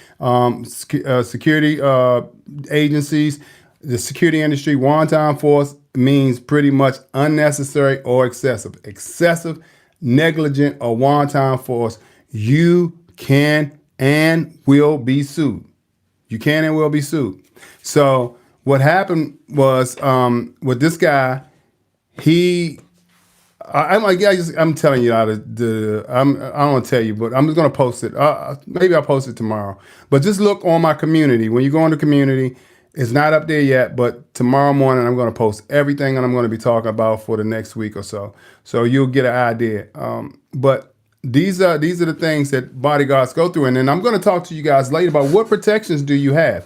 agencies, the security industry. Wanton force means pretty much unnecessary or excessive. Excessive, negligent, or wanton force. You can and will be sued. You can and will be sued. So what happened was with this guy, I'm telling you I don't want to tell you, but I'm just going to post it. Maybe I'll post it tomorrow. But just look on my community. When you go on the community, it's not up there yet, but tomorrow morning I'm going to post everything that I'm going to be talking about for the next week or so. So you'll get an idea. But these are the things that bodyguards go through. And then I'm going to talk to you guys later about what protections do you have.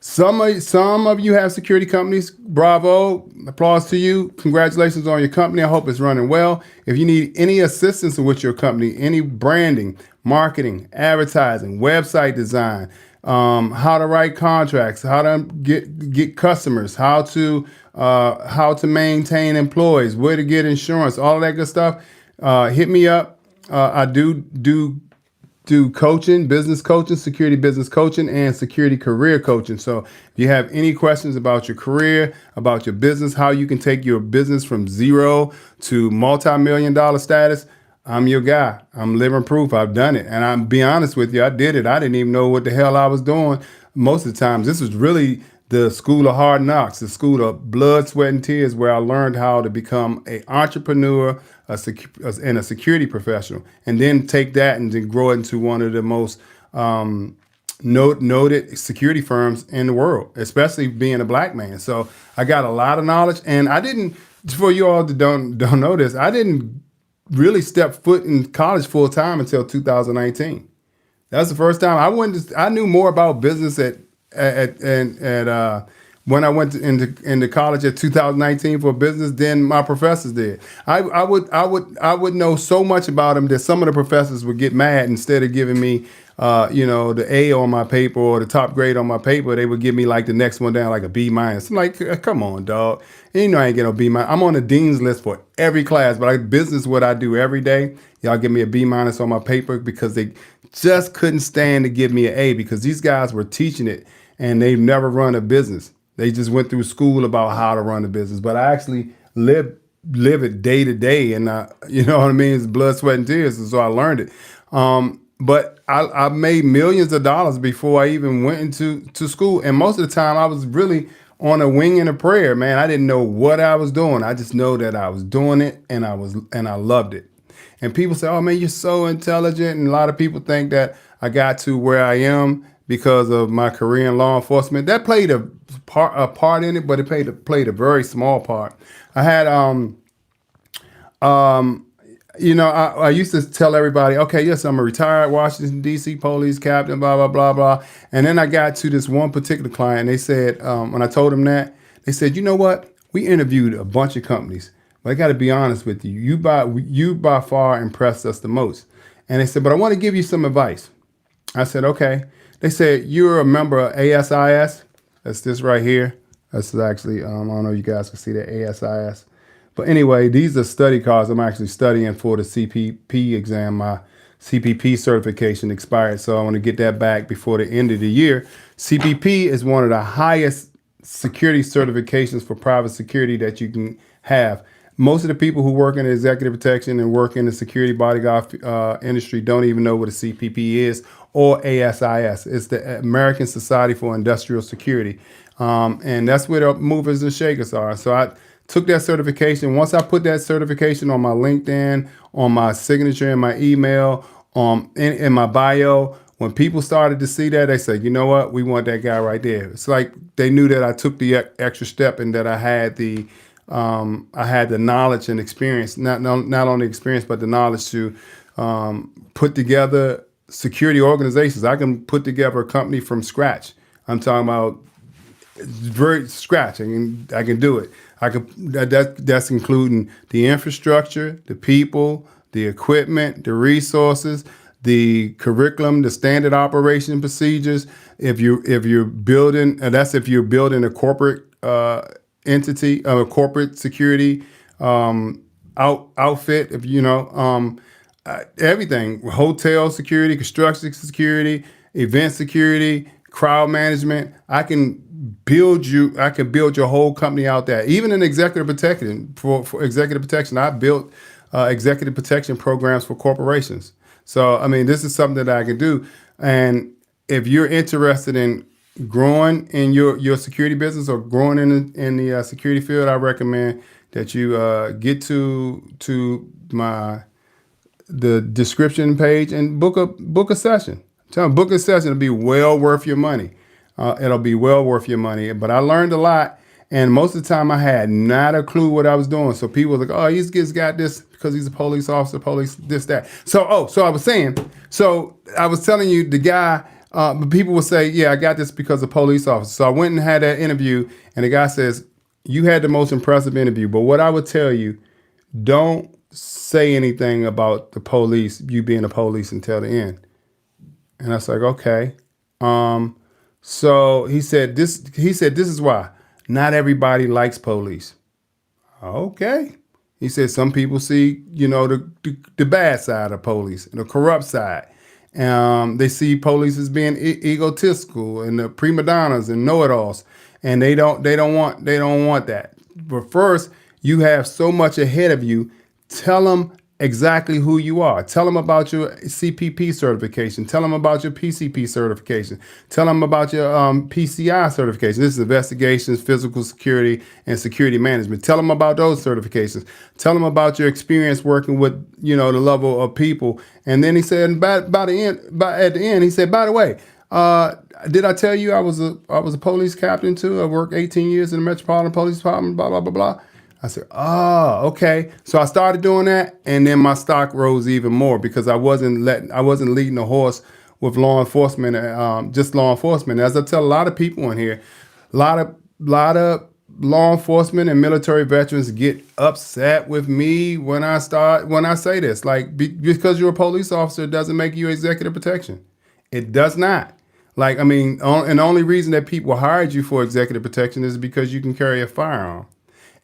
Some of you have security companies. Bravo. Applause to you. Congratulations on your company. I hope it's running well. If you need any assistance with your company, any branding, marketing, advertising, website design, how to write contracts, how to get customers, how to maintain employees, where to get insurance, all of that good stuff, hit me up. I do coaching, business coaching, security business coaching, and security career coaching. So if you have any questions about your career, about your business, how you can take your business from zero to multi-million-dollar status, I'm your guy. I'm living proof. I've done it. And I'm be honest with you, I did it. I didn't even know what the hell I was doing most of the times. This was really the school of hard knocks, the school of blood, sweat, and tears, where I learned how to become an entrepreneur and a security professional, and then take that and then grow it into one of the most noted security firms in the world, especially being a black man. So I got a lot of knowledge, and I didn't, for you all that don't know this, I didn't really step foot in college full time until 2019. That's the first time I knew more about business when I went into college at 2019 for business than my professors did. I would know so much about them that some of the professors would get mad. Instead of giving me the A on my paper or the top grade on my paper, they would give me like the next one down, like a B minus. I'm like, come on, dog. I ain't getting no B minus. I'm on the dean's list for every class, but business, what I do every day, y'all give me a B minus on my paper because they just couldn't stand to give me an A, because these guys were teaching it and they've never run a business. They just went through school about how to run a business, but I actually live it day to day, and you know what I mean? It's blood, sweat, and tears, and so I learned it. but I made millions of dollars before I even went to school. And most of the time I was really on a wing and a prayer, man. I didn't know what I was doing. I just know that I was doing it and I loved it. And people say, "Oh man, you're so intelligent." And a lot of people think that I got to where I am because of my career in law enforcement. That played a part in it, but it played a very small part. I had um, I used to tell everybody, okay, yes, I'm a retired Washington, D.C. police captain, blah, blah, blah, blah. And then I got to this one particular client, and they said, when I told them that, they said, you know what? We interviewed a bunch of companies, but I got to be honest with you. You by far impressed us the most. And they said, but I want to give you some advice. I said, okay. They said, you're a member of ASIS. That's this right here. That's actually, I don't know if you guys can see that ASIS. But anyway, these are study cards I'm actually studying for the CPP exam. My CPP certification expired, so I want to get that back before the end of the year. CPP is one of the highest security certifications for private security that you can have. Most of the people who work in executive protection and work in the security bodyguard industry don't even know what a CPP is or ASIS. It's the American Society for Industrial Security. And that's where the movers and shakers are. So I took that certification. Once I put that certification on my LinkedIn, on my signature, in my email, in my bio, when people started to see that, they said, you know what, we want that guy right there. It's like they knew that I took the extra step and that I had the knowledge and experience, not only experience, but the knowledge to put together security organizations. I can put together a company from scratch. I'm talking about very scratch. I can do it. That's including the infrastructure, the people, the equipment, the resources, the curriculum, the standard operation procedures. If you're building, that's if you're building a corporate entity, a corporate security outfit. If everything, hotel security, construction security, event security, crowd management. I can build your whole company out there. Even in executive protection, for executive protection, I built executive protection programs for corporations. So, I mean, this is something that I can do. And if you're interested in growing in your security business or growing in the security field, I recommend that you get to the description page and book a session. Tell them, book a session. It'll be well worth your money. It'll be well worth your money. But I learned a lot, and most of the time I had not a clue what I was doing. So people were like, "Oh, he's just got this because he's a police officer, police this that." So I was saying. So I was telling you the guy. But people would say, "Yeah, I got this because of police officer." So I went and had that interview, and the guy says, "You had the most impressive interview." But what I would tell you, don't say anything about the police, you being a police, until the end. And I was like, okay. So he said this is why not everybody likes police. Okay. He said some people see, the bad side of police, the corrupt side. They see police as being egotistical and the prima donnas and know-it-alls, and they don't want that. But first, you have so much ahead of you. Tell them exactly who you are. Tell them about your CPP certification. Tell them about your PCP certification. Tell them about your PCI certification. This is investigations, physical security, and security management. Tell them about those certifications. Tell them about your experience working with, the level of people. And then he said, at the end, he said, by the way, did I tell you I was a police captain too? I worked 18 years in the Metropolitan Police Department, blah, blah, blah, blah. I said, oh, okay. So I started doing that, and then my stock rose even more because I wasn't leading the horse with law enforcement, just law enforcement. As I tell a lot of people in here, a lot of law enforcement and military veterans get upset with me when I say this. Like, because you're a police officer doesn't make you executive protection. It does not. Like, I mean, and the only reason that people hired you for executive protection is because you can carry a firearm.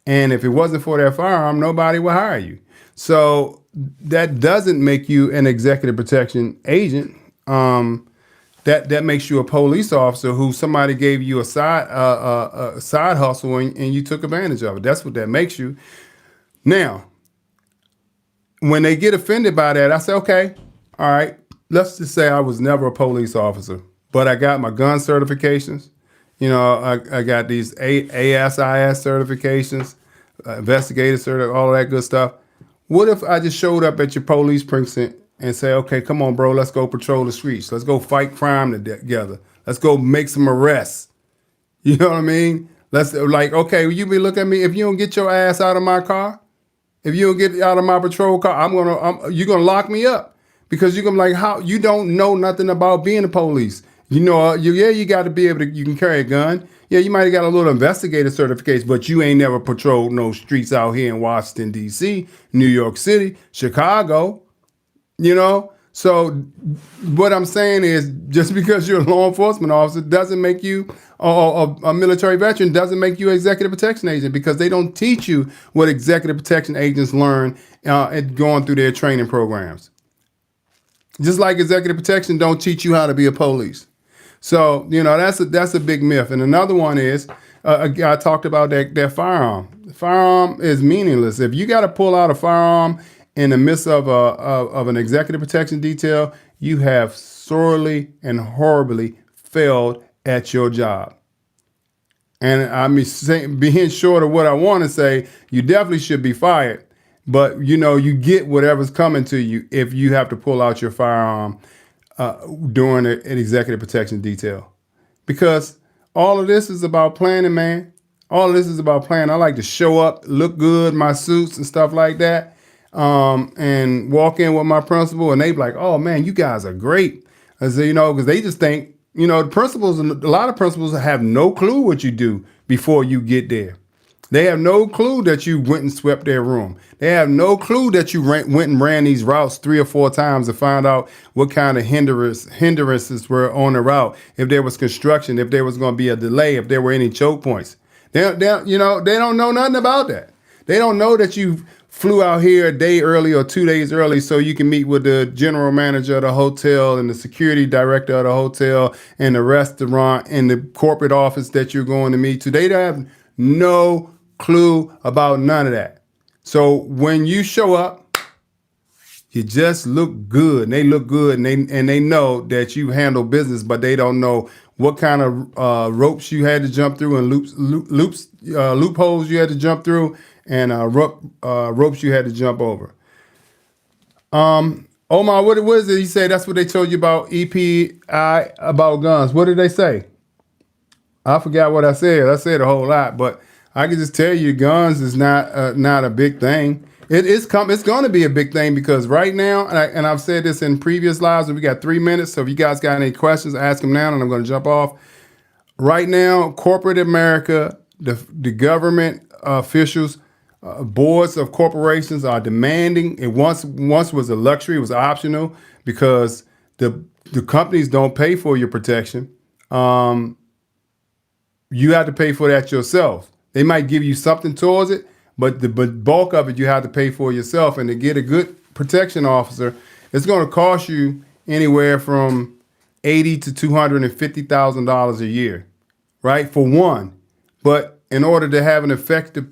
And if it wasn't for that firearm, nobody would hire you. So that doesn't make you an executive protection agent. That makes you a police officer who somebody gave you a side hustle and you took advantage of it. That's what that makes you. Now, when they get offended by that, I say, okay, all right, let's just say I was never a police officer, but I got my gun certifications. I got these ASIS certifications, investigator certificate, all that good stuff. What if I just showed up at your police precinct and say, okay, come on, bro, let's go patrol the streets. Let's go fight crime together. Let's go make some arrests. You know what I mean? Let's like, okay, you be looking at me. If you don't get your ass out of my car, if you don't get out of my patrol car, you're gonna lock me up because you're gonna be like, how you don't know nothing about being a police. You got to be able to. You can carry a gun. Yeah, you might have got a little investigator certification, but you ain't never patrolled no streets out here in Washington D.C., New York City, Chicago. So what I'm saying is, just because you're a law enforcement officer doesn't make you a military veteran, doesn't make you an executive protection agent, because they don't teach you what executive protection agents learn going through their training programs. Just like executive protection don't teach you how to be a police. So, that's a big myth. And another one is, I talked about that firearm. The firearm is meaningless. If you got to pull out a firearm in the midst of an executive protection detail, you have sorely and horribly failed at your job. And I mean, being short of what I want to say, you definitely should be fired. But, you get whatever's coming to you if you have to pull out your firearm during an executive protection detail. Because all of this is about planning, man. All of this is about planning. I like to show up, look good, my suits and stuff like that, and walk in with my principal, and they be like, oh, man, you guys are great. I say, because they just think, the principals, a lot of principals have no clue what you do before you get there. They have no clue that you went and swept their room. They have no clue that you went and ran these routes 3 or 4 times to find out what kind of hindrances were on the route, if there was construction, if there was going to be a delay, if there were any choke points. They don't know nothing about that. They don't know that you flew out here a day early or 2 days early so you can meet with the general manager of the hotel and the security director of the hotel and the restaurant and the corporate office that you're going to meet to. They have no clue about none of that. So when you show up, you just look good, and they look good, and they know that you handle business, but they don't know what kind of ropes you had to jump through, and loopholes you had to jump through, and ropes you had to jump over. Omar, what is it? He said that's what they told you about EPI about guns. What did they say? I forgot what I said. I said a whole lot, but I can just tell you, guns is not a big thing. It's going to be a big thing, because right now, and I've said this in previous lives, and we got 3 minutes. So if you guys got any questions, ask them now, and I'm going to jump off. Right now, corporate America, the government officials, boards of corporations are demanding. It once was a luxury, it was optional, because the companies don't pay for your protection. You have to pay for that yourself. They might give you something towards it, but the bulk of it you have to pay for yourself. And to get a good protection officer, it's going to cost you anywhere from $80,000 to $250,000 a year, right, for one. But in order to have an effective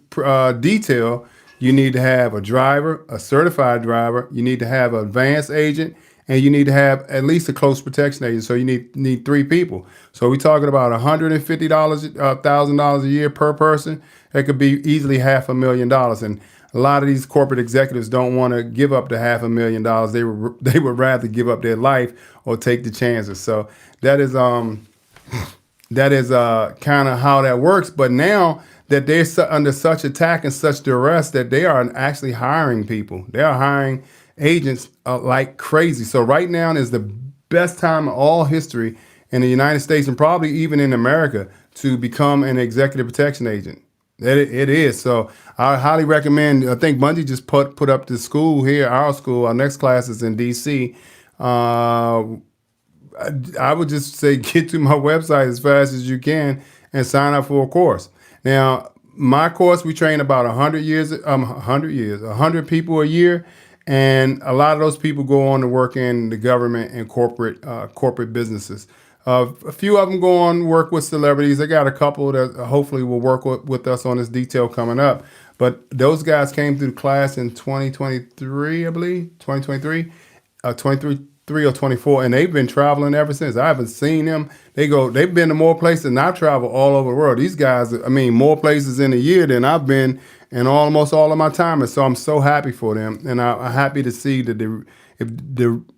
detail, you need to have a driver, a certified driver. You need to have an advanced agent, and you need to have at least a close protection agent. So you need 3 people. So we're talking about $150,000 a year per person. That could be easily $500,000. And a lot of these corporate executives don't want to give up the $500,000. They would rather give up their life or take the chances. So that is kind of how that works. But now that they're under such attack and such duress that they are actually hiring people. They are hiring agents like crazy. So right now is the best time in all history in the United States, and probably even in America, to become an executive protection agent. It is. So I highly recommend. I think Bungie just put up the school here, our school. Our next class is in DC. I would just say get to my website as fast as you can and sign up for a course. Now, my course, we train about 100 people a year. And a lot of those people go on to work in the government and corporate businesses. A few of them go on to work with celebrities. I got a couple that hopefully will work with us on this detail coming up. But those guys came through the class in 2023, I believe, 2023, 23 or 24, and they've been traveling ever since. I haven't seen them. They've been to more places than I've traveled all over the world. These guys, I mean, more places in a year than I've been in almost all of my time. And so I'm so happy for them, and I'm happy to see that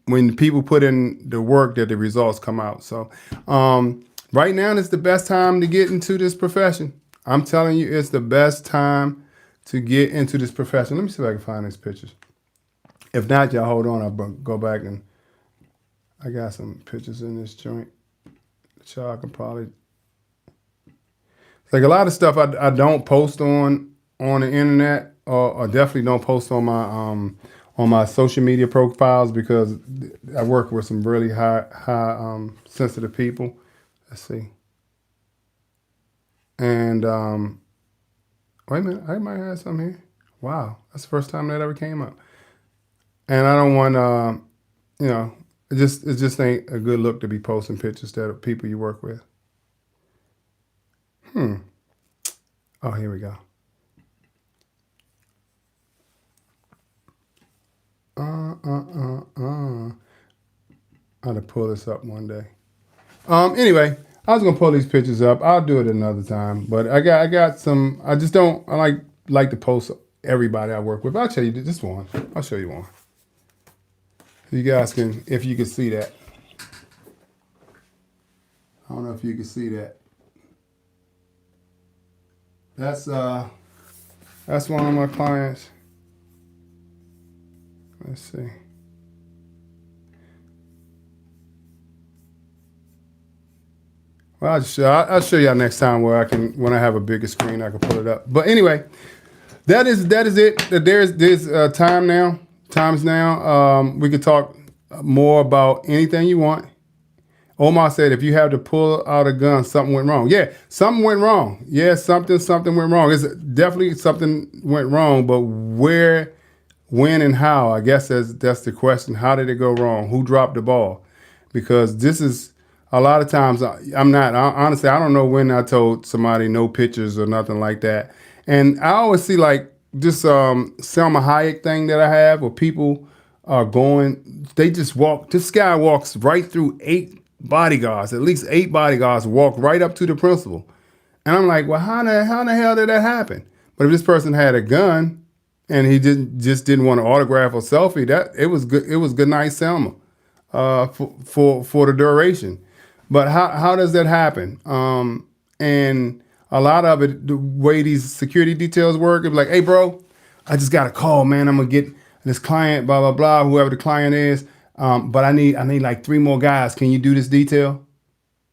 when people put in the work, that the results come out. So right now is the best time to get into this profession. I'm telling you, it's the best time to get into this profession. Let me see if I can find these pictures. If not, y'all hold on. I'll go back and I got some pictures in this joint. Y'all can probably, like a lot of stuff I don't post on the internet, or definitely don't post on my social media profiles, because I work with some really high sensitive people. Let's see. And wait a minute, I might have something here. Wow, that's the first time that ever came up. And I don't want it just ain't a good look to be posting pictures that of people you work with. Oh, here we go. I had to pull this up one day. Anyway, I was gonna pull these pictures up. I'll do it another time. But I got some. I just don't. I like to post everybody I work with. I'll show you this one. I'll show you one. You guys can, if you can see that. I don't know if you can see that. That's one of my clients. Let's see. Well, I'll show y'all next time when I have a bigger screen, I can pull it up. But anyway, that is it. There's time now. Times now. We could talk more about anything you want. Omar said, if you have to pull out a gun, something went wrong. Yeah, something went wrong. Yeah, something went wrong. It's definitely something went wrong, but where, when, and how? I guess that's the question. How did it go wrong? Who dropped the ball? Because this is a lot of times. Honestly, I don't know when I told somebody no pictures or nothing like that. And I always see like this Selma Hayek thing that I have, where people are going, they just walk. This guy walks right through 8 bodyguards, at least 8 bodyguards, walk right up to the principal. And I'm like, well, how the hell did that happen? But if this person had a gun and he didn't want to autograph or selfie, that it was good night Selma for the duration. But how does that happen? And a lot of it, the way these security details work, it's like, hey bro, I just got a call, man. I'm gonna get this client, blah blah blah, whoever the client is. But I need like 3 more guys. Can you do this detail?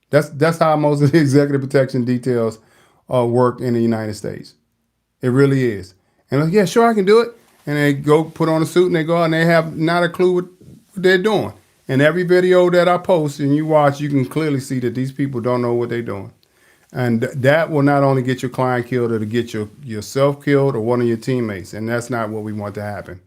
That's how most of the executive protection details work in the United States. It really is. And like, yeah, sure, I can do it. And they go put on a suit and they go out and they have not a clue what they're doing. And every video that I post and you watch, you can clearly see that these people don't know what they're doing. And that will not only get your client killed, it'll get yourself killed or one of your teammates. And that's not what we want to happen.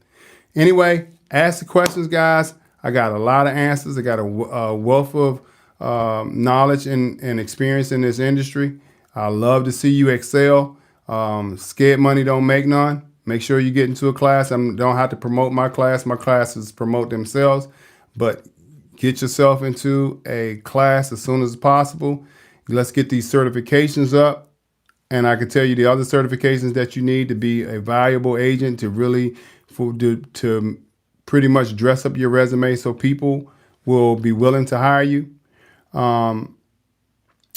Anyway, ask the questions, guys. I got a lot of answers. I got a wealth of knowledge and experience in this industry. I love to see you excel. Scared money don't make none. Make sure you get into a class. I don't have to promote my class. My classes promote themselves. But get yourself into a class as soon as possible. Let's get these certifications up. And I can tell you the other certifications that you need to be a valuable agent, to really to pretty much dress up your resume so people will be willing to hire you. I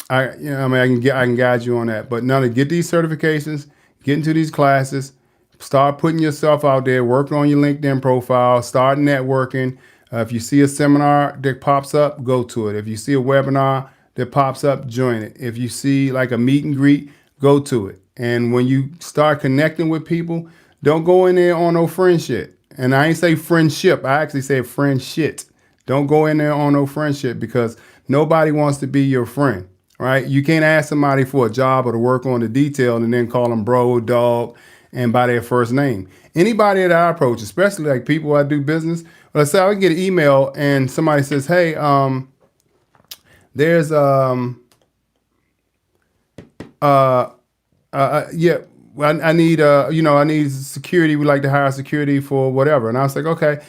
can guide you on that. But now to get these certifications, get into these classes, start putting yourself out there, work on your LinkedIn profile, start networking. If you see a seminar that pops up, go to it. If you see a webinar that pops up, join it. If you see like a meet and greet, go to it. And when you start connecting with people, don't go in there on no friend shit. And I ain't say friendship. I actually say friend shit. Don't go in there on no friendship, because nobody wants to be your friend, right? You can't ask somebody for a job or to work on the detail and then call them bro, dog, and by their first name. Anybody that I approach, especially like people I do business, let's say I get an email and somebody says, hey, there's, yeah, I need, I need security. We like to hire security for whatever. And I was like, okay,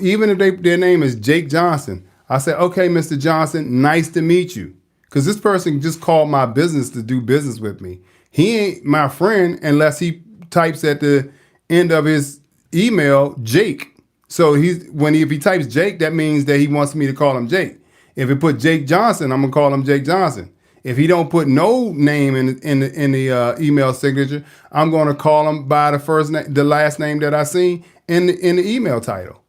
even if their name is Jake Johnson, I said, okay, Mr. Johnson, nice to meet you. Because this person just called my business to do business with me. He ain't my friend unless he types at the end of his email, Jake. So if he types Jake, that means that he wants me to call him Jake. If he put Jake Johnson, I'm gonna call him Jake Johnson. If he don't put no name in the email signature, I'm gonna call him by the last name that I see in the email title.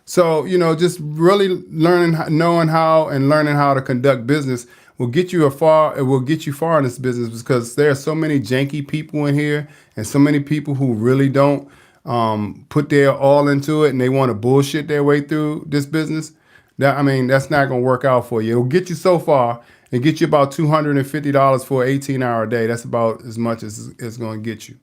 So just really knowing how to conduct business will get you far. It will get you far in this business because there are so many janky people in here, and so many people who really don't put their all into it, and they want to bullshit their way through this business. That's not going to work out for you. It'll get you so far and get you about $250 for an 18-hour day. That's about as much as it's going to get you.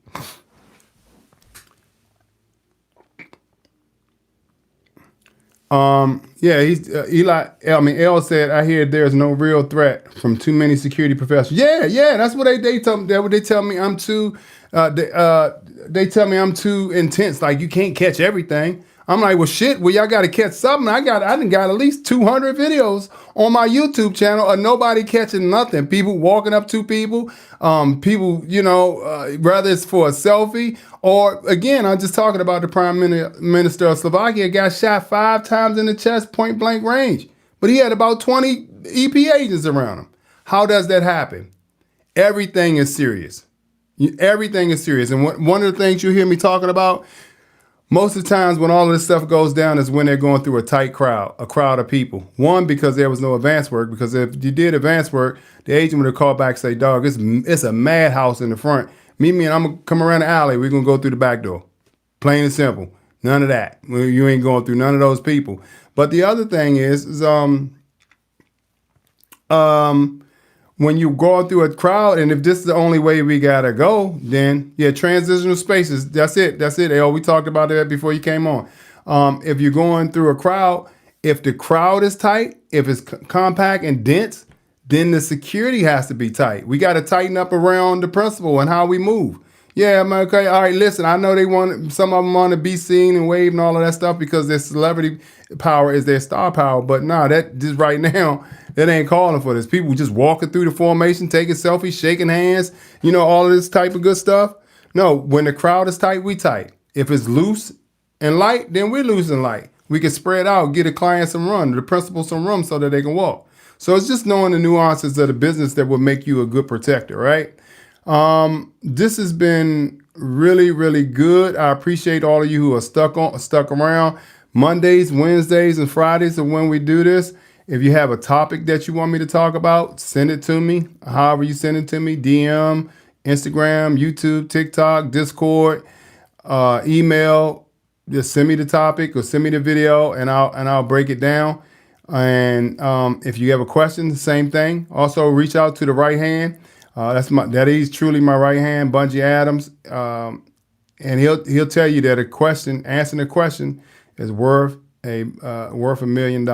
He's El said, I hear there's no real threat from too many security professionals. Yeah, that's what they tell me. That what they tell me. I'm too. They tell me I'm too intense. Like you can't catch everything. I'm like, well, shit. Well, y'all got to catch something. I done got at least 200 videos on my YouTube channel of nobody catching nothing. People walking up to people. People, whether it's for a selfie or again, I'm just talking about the Prime Minister of Slovakia got shot 5 times in the chest, point blank range, but he had about 20 EP agents around him. How does that happen? Everything is serious. Everything is serious. And one of the things you hear me talking about most of the times when all of this stuff goes down is when they're going through a tight crowd, a crowd of people. One, because there was no advance work, because if you did advance work, the agent would have called back and say, dog, it's a madhouse in the front. Meet me and I'm going to come around the alley. We're going to go through the back door. Plain and simple. None of that. You ain't going through none of those people. But the other thing is when you go through a crowd, and if this is the only way we gotta go, then transitional spaces. That's it. We talked about that before you came on. If you're going through a crowd, if the crowd is tight, if it's compact and dense, then the security has to be tight. We got to tighten up around the principal and how we move. Yeah, okay, all right, listen, I know some of them want to be seen and wave and all of that stuff because their celebrity power is their star power, but that just right now, that ain't calling for this. People just walking through the formation, taking selfies, shaking hands, all of this type of good stuff. No, when the crowd is tight, we tight. If it's loose and light, then we're loose and light. We can spread out, get a client some run, the principal some room so that they can walk. So it's just knowing the nuances of the business that will make you a good protector, right? This has been really, really good. I appreciate all of you who are stuck around. Mondays, Wednesdays, and Fridays are when we do this. If you have a topic that you want me to talk about, send it to me. However you send it to me, DM, Instagram, YouTube, TikTok, Discord, email. Just send me the topic or send me the video, and I'll break it down. And if you have a question, the same thing. Also, reach out to the right hand. That is truly my right hand, Bungie Adams, and he'll tell you that answering a question is worth $1 million.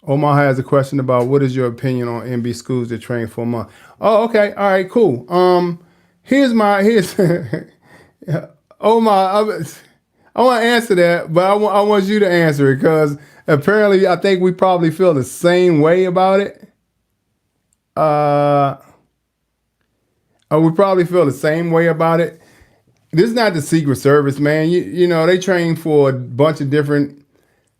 Omar has a question about what is your opinion on MB schools that train for a month. Oh, okay, all right, cool. Here's Omar. I want to answer that, but I want you to answer it because apparently I think we probably feel the same way about it. We probably feel the same way about it. This is not the Secret Service, man. They train for a bunch of different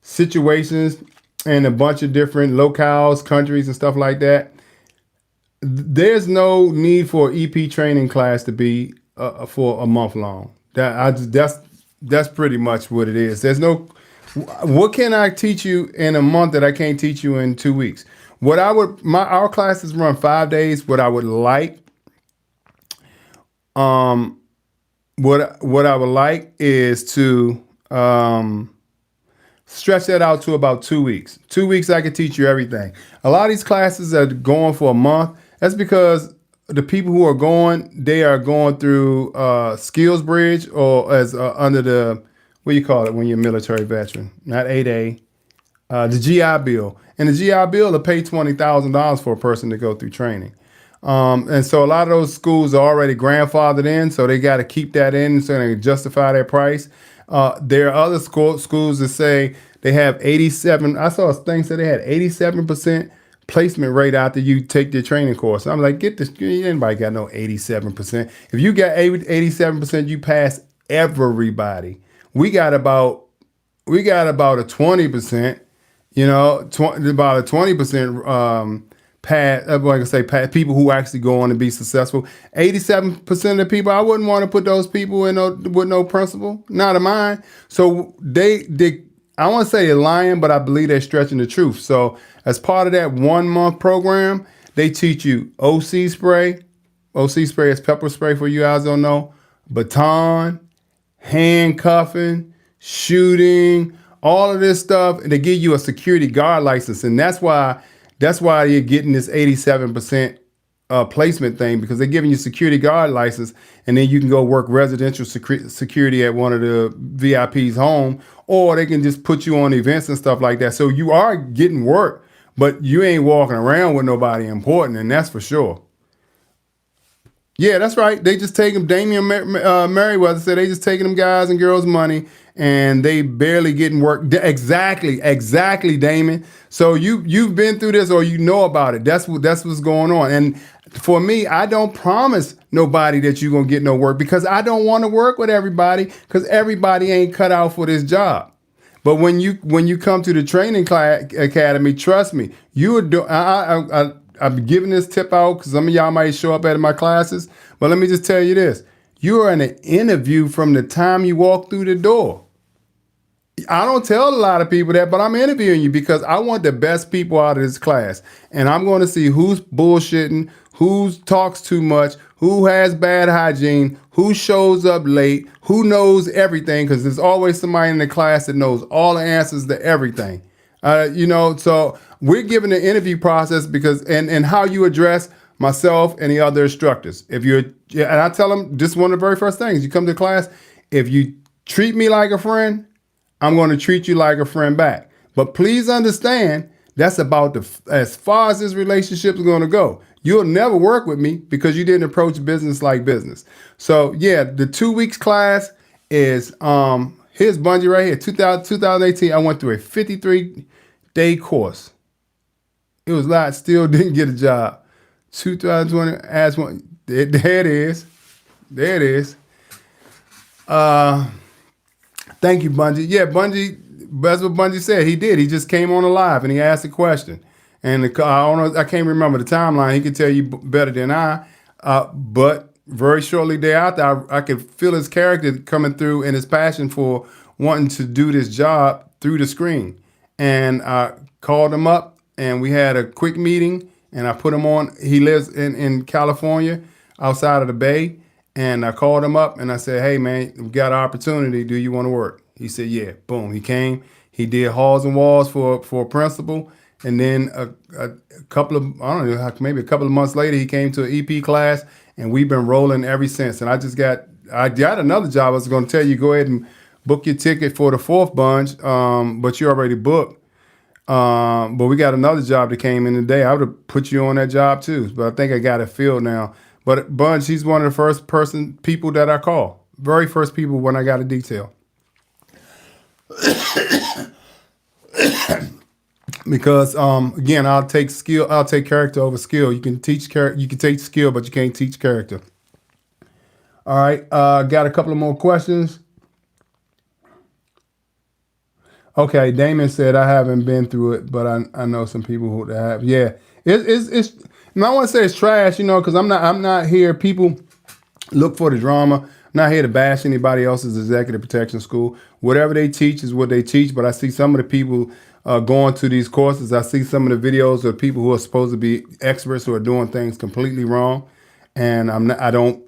situations and a bunch of different locales, countries, and stuff like that. There's no need for an EP training class to be for a month long. That's pretty much what it is. There's no. What can I teach you in a month that I can't teach you in 2 weeks? Our classes run 5 days. What I would like, what I would like is to stretch that out to about 2 weeks. 2 weeks, I can teach you everything. A lot of these classes are going for a month. That's because the people who are going, they are going through Skills Bridge or as under the, what do you call it when you're a military veteran? Not 8A, the GI Bill. And the GI Bill will pay $20,000 for a person to go through training. And so a lot of those schools are already grandfathered in, so they got to keep that in so they can justify their price. There are other schools that say they have 87. I saw a thing said they had 87% placement rate after you take their training course. I'm like, get this. Anybody got no 87%? If you got 87%, you pass everybody. We got about a 20%. About a 20% pass. Like I say, people who actually go on to be successful. 87% of the people, I wouldn't want to put those people in with no principle. Not of mine. So they I want to say they're lying, but I believe they're stretching the truth. So as part of that 1 month program, they teach you OC spray. OC spray is pepper spray for you guys don't know. Baton, handcuffing, shooting, all of this stuff. And they give you a security guard license. And that's why you're getting this 87% placement thing, because they're giving you security guard license, and then you can go work residential security at one of the VIP's home, or they can just put you on events and stuff like that. So you are getting work, but you ain't walking around with nobody important, and that's for sure. Yeah, that's right. They just take them. Damian Merriweather said they just taking them guys and girls' money, and they barely getting work. Exactly, Damon. So you've been through this, or you know about it. That's what's going on. And for me, I don't promise nobody that you're gonna get no work, because I don't want to work with everybody, because everybody ain't cut out for this job. But when you come to the training academy, trust me, you would do. I'm giving this tip out because some of y'all might show up at my classes. But let me just tell you this. You are in an interview from the time you walk through the door. I don't tell a lot of people that, but I'm interviewing you because I want the best people out of this class. And I'm going to see who's bullshitting, who talks too much, who has bad hygiene, who shows up late, who knows everything, because there's always somebody in the class that knows all the answers to everything. So we're given the interview process because and how you address myself and the other instructors. And I tell them, this is one of the very first things. You come to class, if you treat me like a friend, I'm going to treat you like a friend back. But please understand, that's about as far as this relationship is going to go. You'll never work with me because you didn't approach business like business. So yeah, the 2 weeks class is here's Bungie right here. 2018, I went through a 53-day course. It was a lot. Still didn't get a job. 2020, as one. There it is. There it is. Thank you, Bungie. Yeah, Bungie. That's what Bungie said. He did. He just came on live and he asked a question. And I don't know. I can't remember the timeline. He could tell you better than I. But very shortly thereafter, I could feel his character coming through and his passion for wanting to do this job through the screen. And I called him up and we had a quick meeting and I put him on. He lives in California outside of the Bay. And I called him up and I said, hey, man, we got an opportunity. Do you want to work? He said, yeah. Boom. He came. He did halls and walls for a principal. And then a couple of, I don't know, maybe a couple of months later, he came to an EP class, and we've been rolling ever since. And I got another job. I was going to tell you, go ahead and book your ticket for the fourth bunch, but you already booked. But we got another job that came in today. I would have put you on that job too, but I think I got it filled now. But Bunch, he's one of the first people that I call. Very first people when I got a detail. Because again, I'll take character over skill. You can teach skill, but you can't teach character. All right, got a couple of more questions. Okay, Damon said I haven't been through it, but I know some people who have. Yeah, it's. I want to say it's trash, because I'm not here. People look for the drama. I'm not here to bash anybody else's executive protection school. Whatever they teach is what they teach. But I see some of the people going to these courses. I see some of the videos of people who are supposed to be experts who are doing things completely wrong, and I don't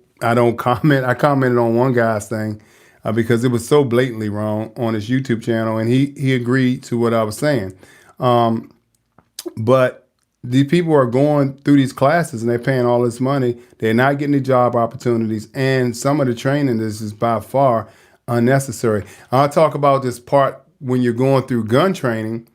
comment. I commented on one guy's thing because it was so blatantly wrong on his YouTube channel, and he agreed to what I was saying. But these people are going through these classes and they're paying all this money. They're not getting the job opportunities, and some of the training is by far unnecessary. I'll talk about this part when you're going through gun training.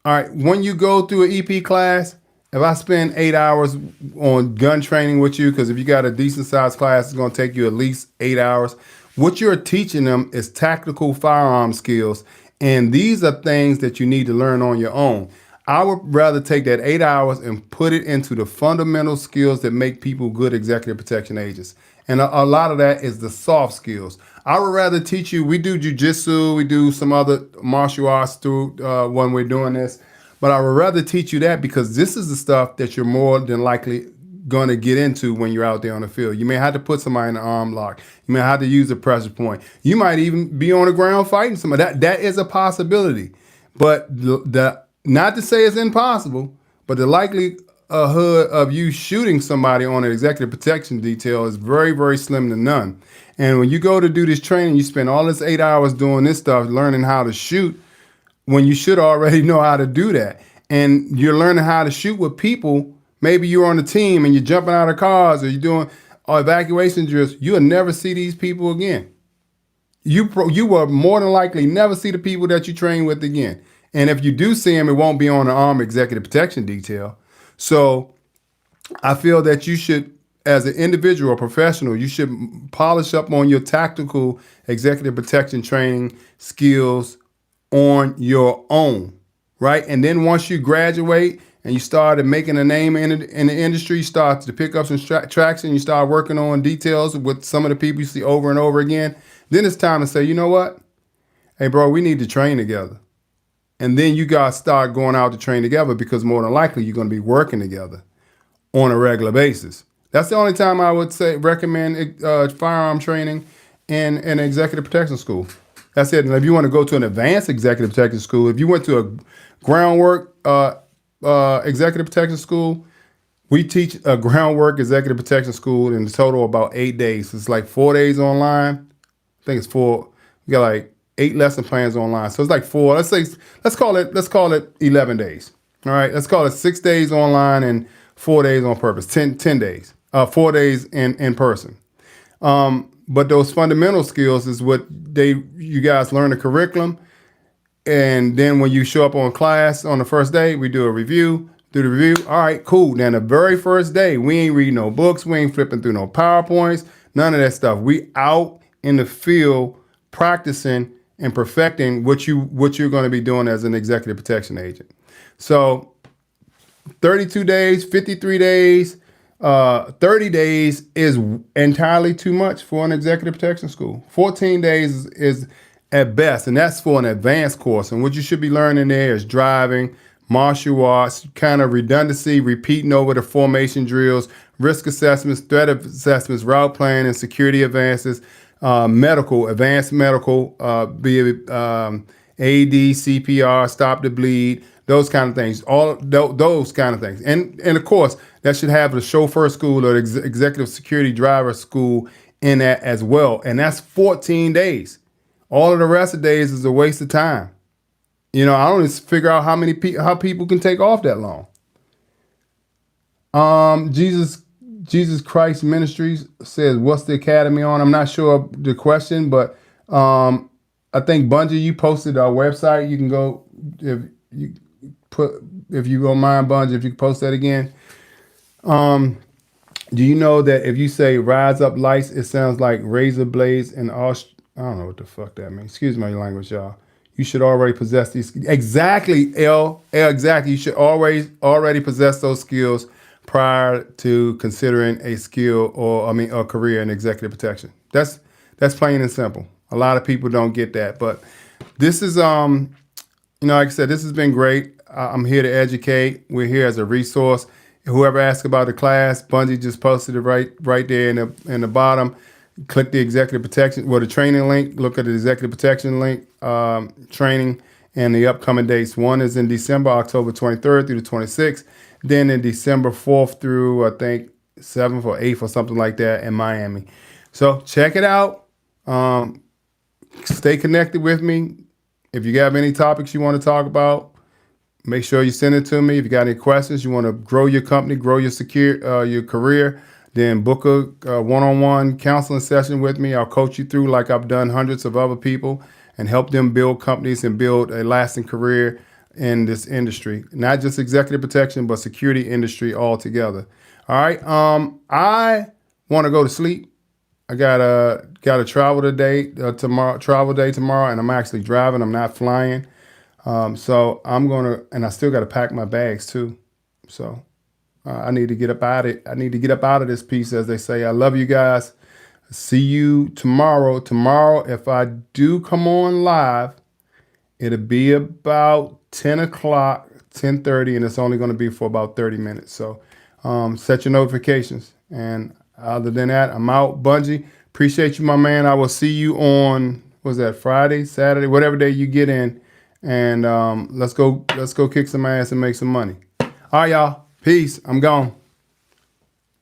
All right, when you go through an EP class, If I spend 8 hours on gun training with you, because if you got a decent sized class, it's going to take you at least 8 hours. What you're teaching them is tactical firearm skills. And these are things that you need to learn on your own. I would rather take that 8 hours and put it into the fundamental skills that make people good executive protection agents. And a lot of that is the soft skills. I would rather teach you, we do jujitsu, we do some other martial arts through when we're doing this. But I would rather teach you that because this is the stuff that you're more than likely going to get into when you're out there on the field. You may have to put somebody in an arm lock. You may have to use a pressure point. You might even be on the ground fighting somebody. That is a possibility. But not to say it's impossible, but the likelihood of you shooting somebody on an executive protection detail is very, very slim to none. And when you go to do this training, you spend all this 8 hours doing this stuff, learning how to shoot, when you should already know how to do that. And you're learning how to shoot with people. Maybe you're on a team and you're jumping out of cars or you're doing evacuation drills. You'll never see these people again. You will more than likely never see the people that you train with again. And if you do see them, it won't be on the armed executive protection detail. So I feel that you should, as an individual or professional, you should polish up on your tactical executive protection training skills on your own, right? And then once you graduate and you started making a name in the industry, you start to pick up some traction, you start working on details with some of the people you see over and over again, then it's time to say, you know what? Hey, bro, we need to train together. And then you guys start going out to train together because more than likely you're going to be working together on a regular basis. That's the only time I would say recommend firearm training in an executive protection school. That's it. And if you want to go to an advanced executive protection school, if you went to a groundwork executive protection school, we teach a groundwork executive protection school in total about 8 days. It's like 4 days online. I think it's 4. We got like 8 lesson plans online. So it's like 4. Let's call it 11 days. All right. Let's call it 6 days online and 4 days on purpose. 10 days. 4 days in person. But those fundamental skills is what you guys learn the curriculum. And then when you show up on class on the first day, we do a review, do the review. All right, cool. Then the very first day, we ain't reading no books. We ain't flipping through no PowerPoints, none of that stuff. We out in the field practicing and perfecting what you're going to be doing as an executive protection agent. So 32 days, 53 days, 30 days is entirely too much for an executive protection school. 14 days is at best, and that's for an advanced course. And what you should be learning there is driving, martial arts, kind of redundancy, repeating over the formation drills, risk assessments, threat assessments, route planning, and security advances, advanced medical, be it AED, CPR, stop the bleed, those kind of things, all those kind of things. And of course, that should have the chauffeur school or the executive security driver school in that as well. And that's 14 days. All of the rest of the days is a waste of time. You know, I don't even figure out how people can take off that long. Jesus Christ Ministries says, what's the academy on? I'm not sure the question, but I think Bungie, you posted our website. You can go if you don't mind, Bungie, if you can post that again. Do you know that if you say rise up lights, it sounds like razor blades and I don't know what the fuck that means. Excuse my language, y'all. You should already possess these. Exactly, L. Exactly. You should already possess those skills prior to considering a a career in executive protection. That's plain and simple. A lot of people don't get that, but this is like I said, this has been great. I'm here to educate. We're here as a resource. Whoever asked about the class, Bungie just posted it right there in the bottom. Click the executive protection, the training link. Look at the executive protection link, training, and the upcoming dates. One is in December, October 23rd through the 26th. Then in December 4th through, I think, 7th or 8th or something like that in Miami. So check it out. Stay connected with me. If you have any topics you want to talk about, make sure you send it to me. If you got any questions, you want to grow your company, grow your career, then book a one-on-one counseling session with me. I'll coach you through like I've done hundreds of other people and help them build companies and build a lasting career in this industry, not just executive protection, but security industry altogether. All right. I want to go to sleep. I got a travel today, travel day tomorrow, and I'm actually driving. I'm not flying. So I'm gonna, and I still got to pack my bags too. So I need to get up out of it. I need to get up out of this piece, as they say. I love you guys. See you tomorrow. Tomorrow, if I do come on live, it'll be about 10 o'clock, 10:30, and it's only going to be for about 30 minutes. So set your notifications. And other than that, I'm out. Bungie, appreciate you, my man. I will see you on, what's that, Friday, Saturday, whatever day you get in. And let's go kick some ass and make some money. All right, y'all. Peace. I'm gone.